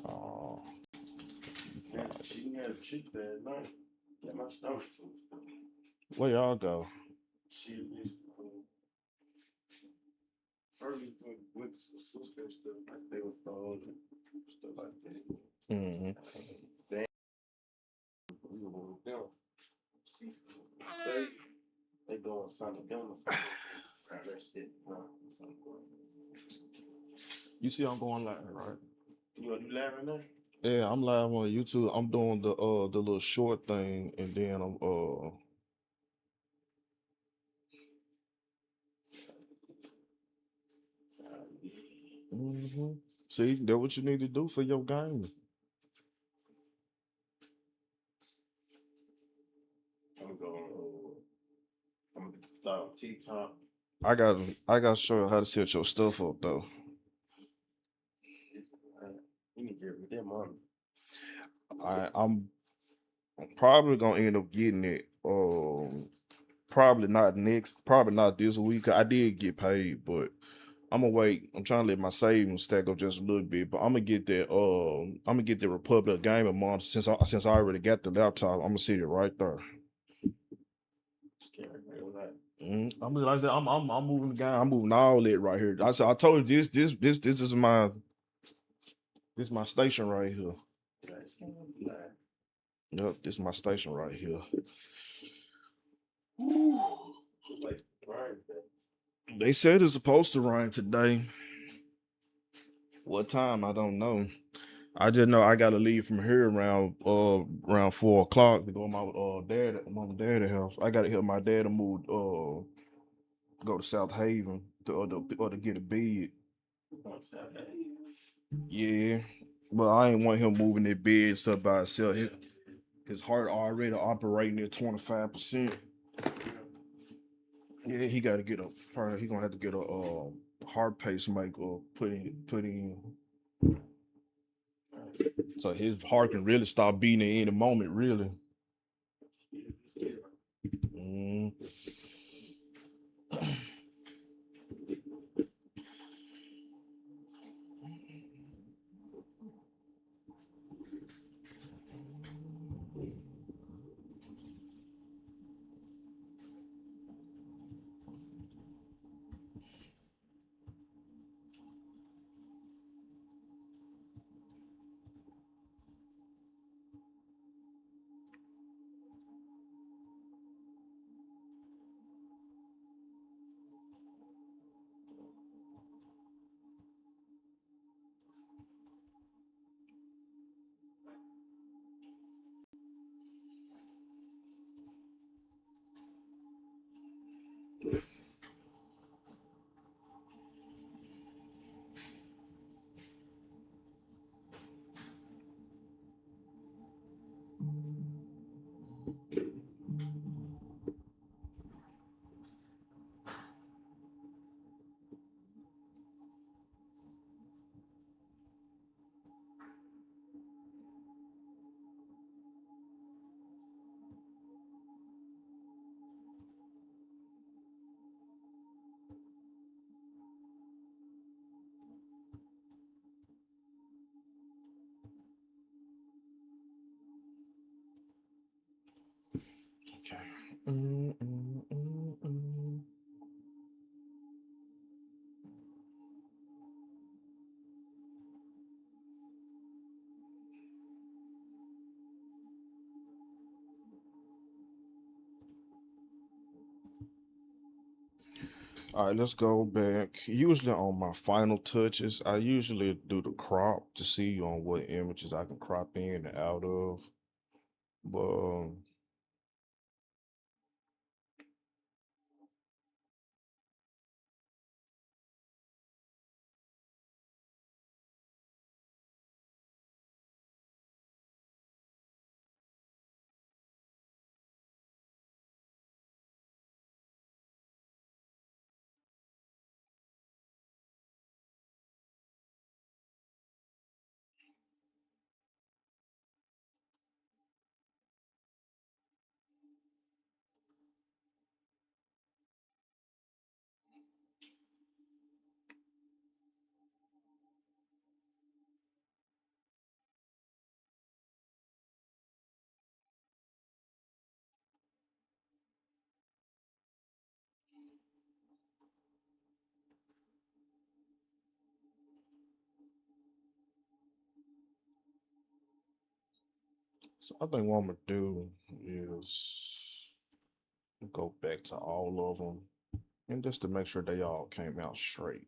[SPEAKER 1] Oh,
[SPEAKER 2] Yeah, she can have a treat that night. Get my stomach.
[SPEAKER 1] where y'all go?
[SPEAKER 2] She is early with sister and stuff like they were throwing and stuff like that.
[SPEAKER 1] Hmm.
[SPEAKER 2] Then we were with them. See, they they doing something down or something. That's it.
[SPEAKER 1] You see, I'm going live, right?
[SPEAKER 2] You want to do that right now?
[SPEAKER 1] Yeah, I'm live on YouTube. I'm doing the little short thing, and then I'm hmm see that what you need to do for your game.
[SPEAKER 2] I'm going. I'm gonna start on TikTok.
[SPEAKER 1] I got to show you how to set your stuff up though.
[SPEAKER 2] You need to get with them on.
[SPEAKER 1] I'm probably gonna end up getting it. Probably not this week. I did get paid, but I'm gonna wait. I'm trying to let my savings stack up just a little bit, but I'm gonna get that. I'm gonna get the Republic Game Month since I already got the laptop. I'm gonna sit it right there.
[SPEAKER 2] Can't remember that.
[SPEAKER 1] I'm like I said, I'm moving the game. I'm moving all that right here. I told you this is my station right here.
[SPEAKER 2] That's not.
[SPEAKER 1] Yep, this is my station right here.
[SPEAKER 2] Like, right.
[SPEAKER 1] They said it's supposed to rain today. What time? I don't know. I just know I gotta leave from here around 4 o'clock to go to my mom and daddy house. I gotta help my dad to move go to South Haven or to get a bed.
[SPEAKER 2] What's that?
[SPEAKER 1] Yeah. But I ain't want him moving that bed stuff by himself. His heart already operating at 25%. Yeah, he gotta get a probably he gonna have to get a heart pacemaker put in. So his heart can really start beating at any moment, really. Mm. Okay. Mm, mm, mm, mm. All right, let's go back. Usually on my final touches, I usually do the crop to see on what images I can crop in and out of. But so I think what I'm gonna do is go back to all of them and just to make sure they all came out straight.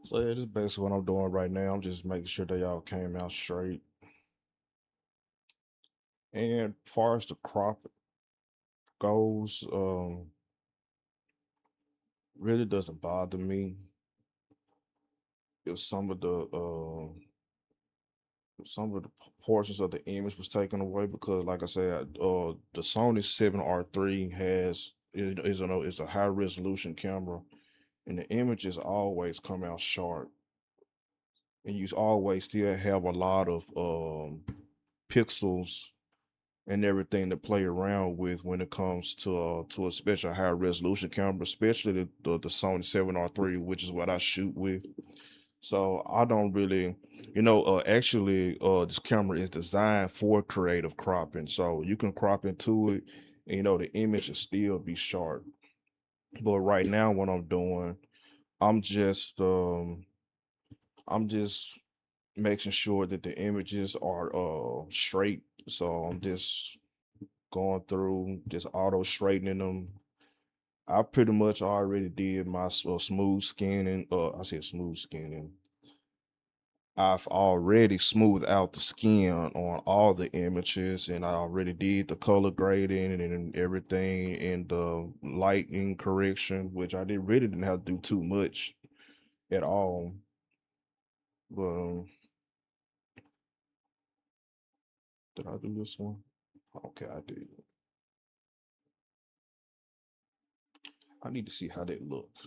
[SPEAKER 1] So yeah, this is basically what I'm doing right now. I'm just making sure they all came out straight. And far as the crop goes, really doesn't bother me if some of the portions of the image was taken away, because like I said, the Sony 7R3 is a high resolution camera, and the images always come out sharp, and you always still have a lot of pixels and everything to play around with when it comes to a special high resolution camera, especially the Sony 7R3, which is what I shoot with. So I don't really, actually, this camera is designed for creative cropping. So you can crop into it, and the image will still be sharp. But right now, what I'm doing, I'm just, I'm just making sure that the images are straight. So I'm just going through, just auto straightening them. I pretty much already did my smooth scanning. I said smooth scanning. I've already smoothed out the skin on all the images, and I already did the color grading and everything, and the lighting correction, which I didn't have to do too much at all. But did I do this one? Okay, I did. I need to see how that looked.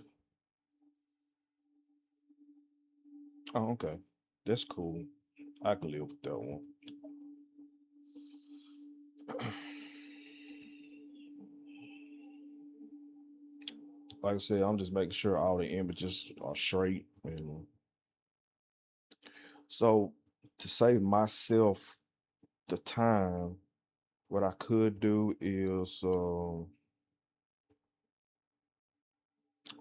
[SPEAKER 1] Oh, okay. That's cool. I can live with that one. Like I said, I'm just making sure all the images are straight. And so to save myself the time, what I could do is, well,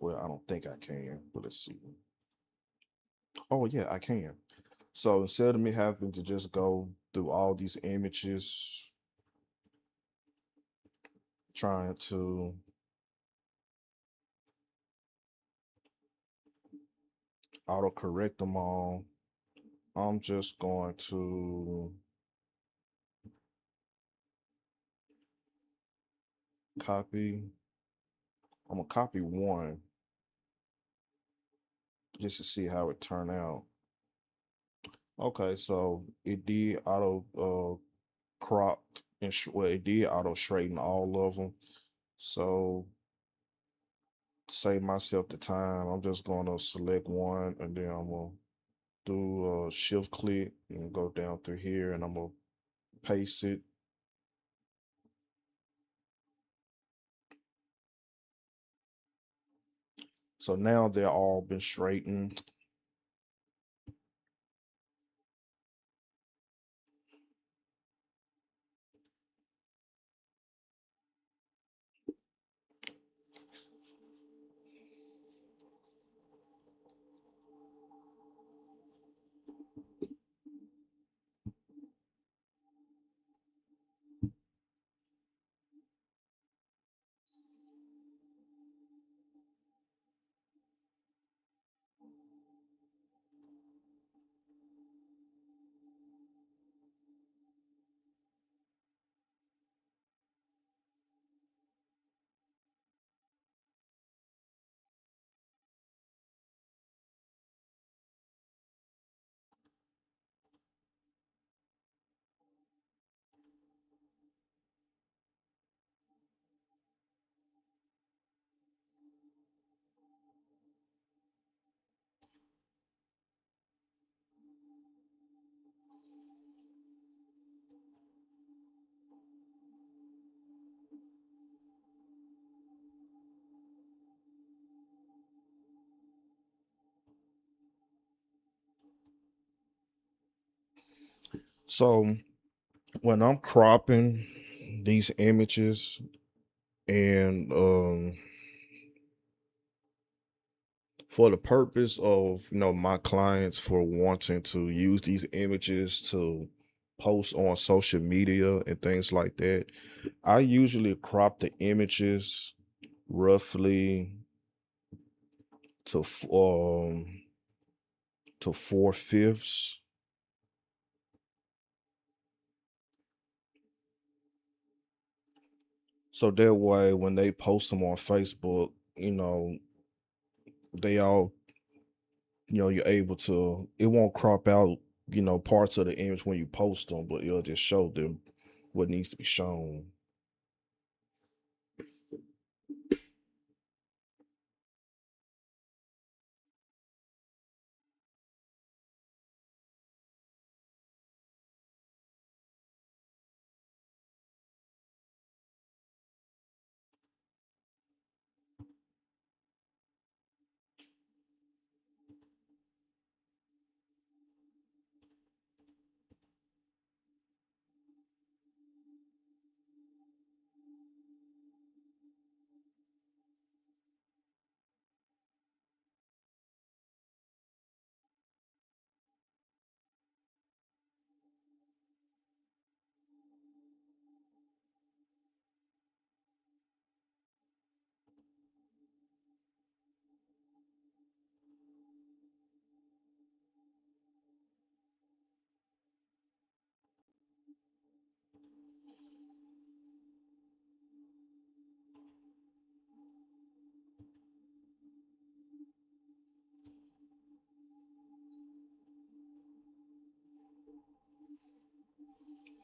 [SPEAKER 1] I don't think I can, but let's see. Oh, yeah, I can. So instead of me having to just go through all these images, trying to auto correct them all, I'm just going to copy. I'm gonna copy one just to see how it turned out. Okay, so it did auto cropped and well, it did auto straighten all of them. So to save myself the time, I'm just gonna select one, and then I'm gonna do a shift click and go down through here, and I'm gonna paste it. So now they're all been straightened. So when I'm cropping these images, and for the purpose of my clients for wanting to use these images to post on social media and things like that, I usually crop the images roughly to to 4/5. So that way, when they post them on Facebook, they all, you're able to, it won't crop out, parts of the image when you post them, but it'll just show them what needs to be shown.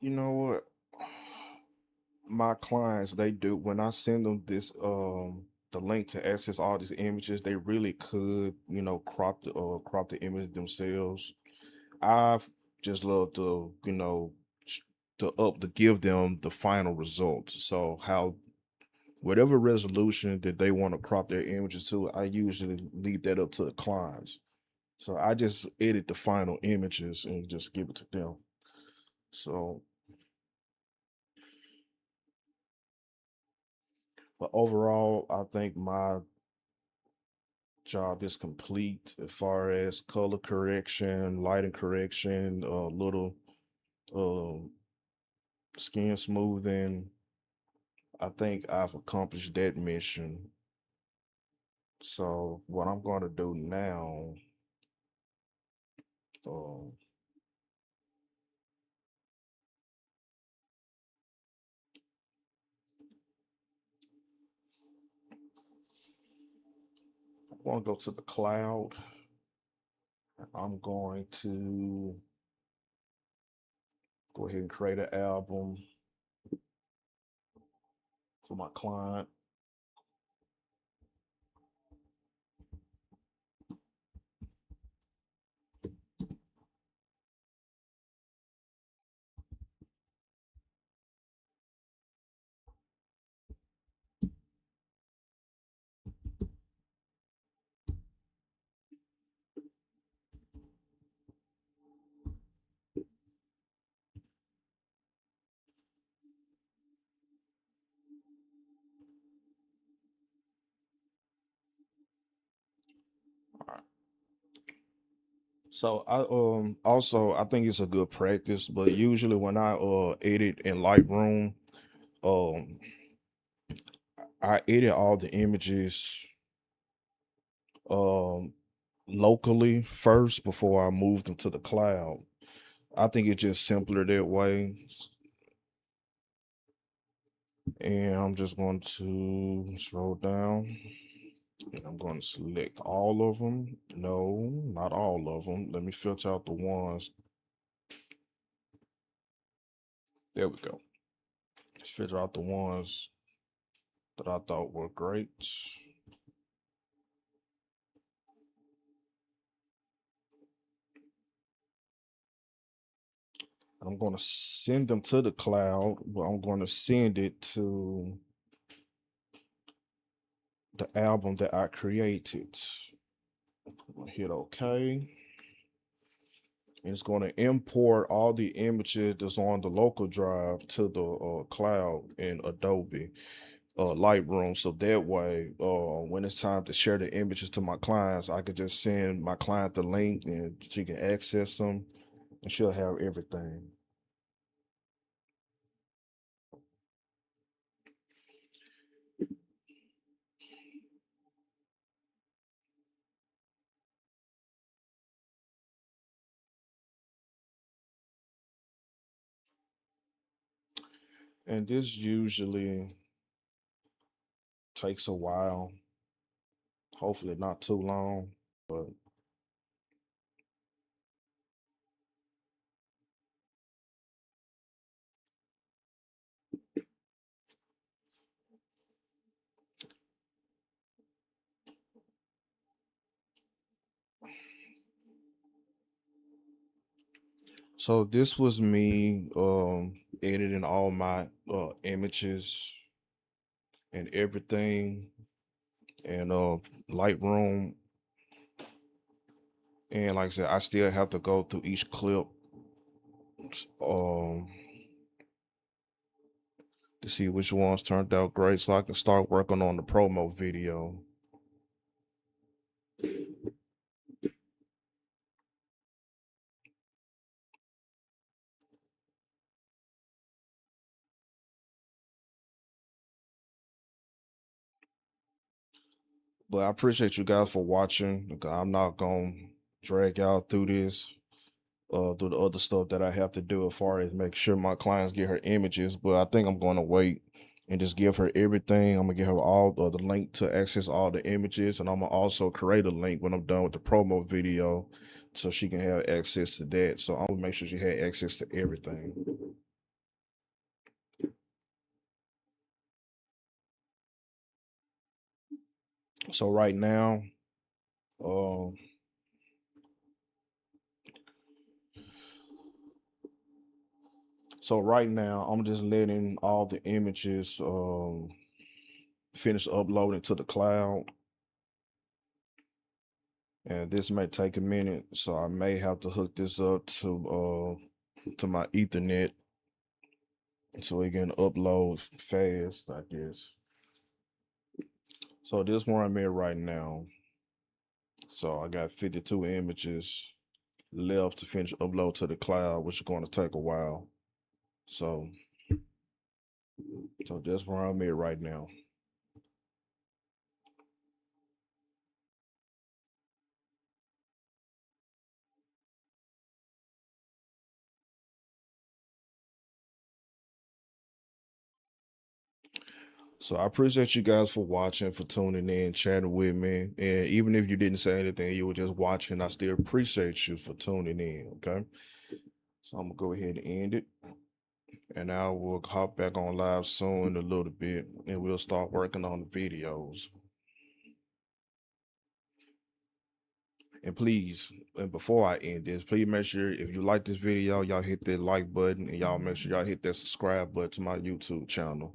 [SPEAKER 1] You know what? My clients, they do, when I send them this the link to access all these images, they really could, crop the image themselves. I've just love to, to give them the final result. So how, whatever resolution that they want to crop their images to, I usually leave that up to the clients. So I just edit the final images and just give it to them. So, but overall, I think my job is complete as far as color correction, lighting correction, little um skin smoothing. I think I've accomplished that mission. So what I'm going to do now, um, I'm going to go to the cloud. I'm going to go ahead and create an album for my client. All right. So I think it's a good practice, but usually when I edit in Lightroom, um I edit all the images um locally first before I move them to the cloud. I think it's just simpler that way. And I'm just going to scroll down. And I'm going to select all of them. No, not all of them. Let me filter out the ones. There we go. Let's filter out the ones that I thought were great. I'm going to send them to the cloud, but I'm going to send it to the album that I created. I'm going to hit OK. And it's going to import all the images that's on the local drive to the cloud in Adobe Lightroom. So that way, when it's time to share the images to my clients, I could just send my client the link and she can access them and she'll have everything. And this usually takes a while. Hopefully not too long, but so this was me editing all my images and everything and Lightroom. And like I said, I still have to go through each clip um to see which ones turned out great so I can start working on the promo video. But I appreciate you guys for watching. I'm not gonna drag y'all through this, through the other stuff that I have to do as far as make sure my clients get her images. But I think I'm gonna wait and just give her everything. I'm gonna give her all the link to access all the images, and I'm gonna also create a link when I'm done with the promo video so she can have access to that. So I'm gonna make sure she had access to everything. So right now, um, I'm just letting all the images finish uploading to the cloud. And this may take a minute, so I may have to hook this up to my Ethernet so it can upload fast, I guess. So this one I'm in right now. So I got 52 images left to finish upload to the cloud, which is going to take a while. So that's where I'm at right now. So I appreciate you guys for watching, for tuning in, chatting with me. And even if you didn't say anything, you were just watching, I still appreciate you for tuning in. Okay. So I'm gonna go ahead and end it. And I will hop back on live soon in a little bit and we'll start working on the videos. And please, and before I end this, please make sure if you like this video, y'all hit that like button and y'all make sure y'all hit that subscribe button to my YouTube channel.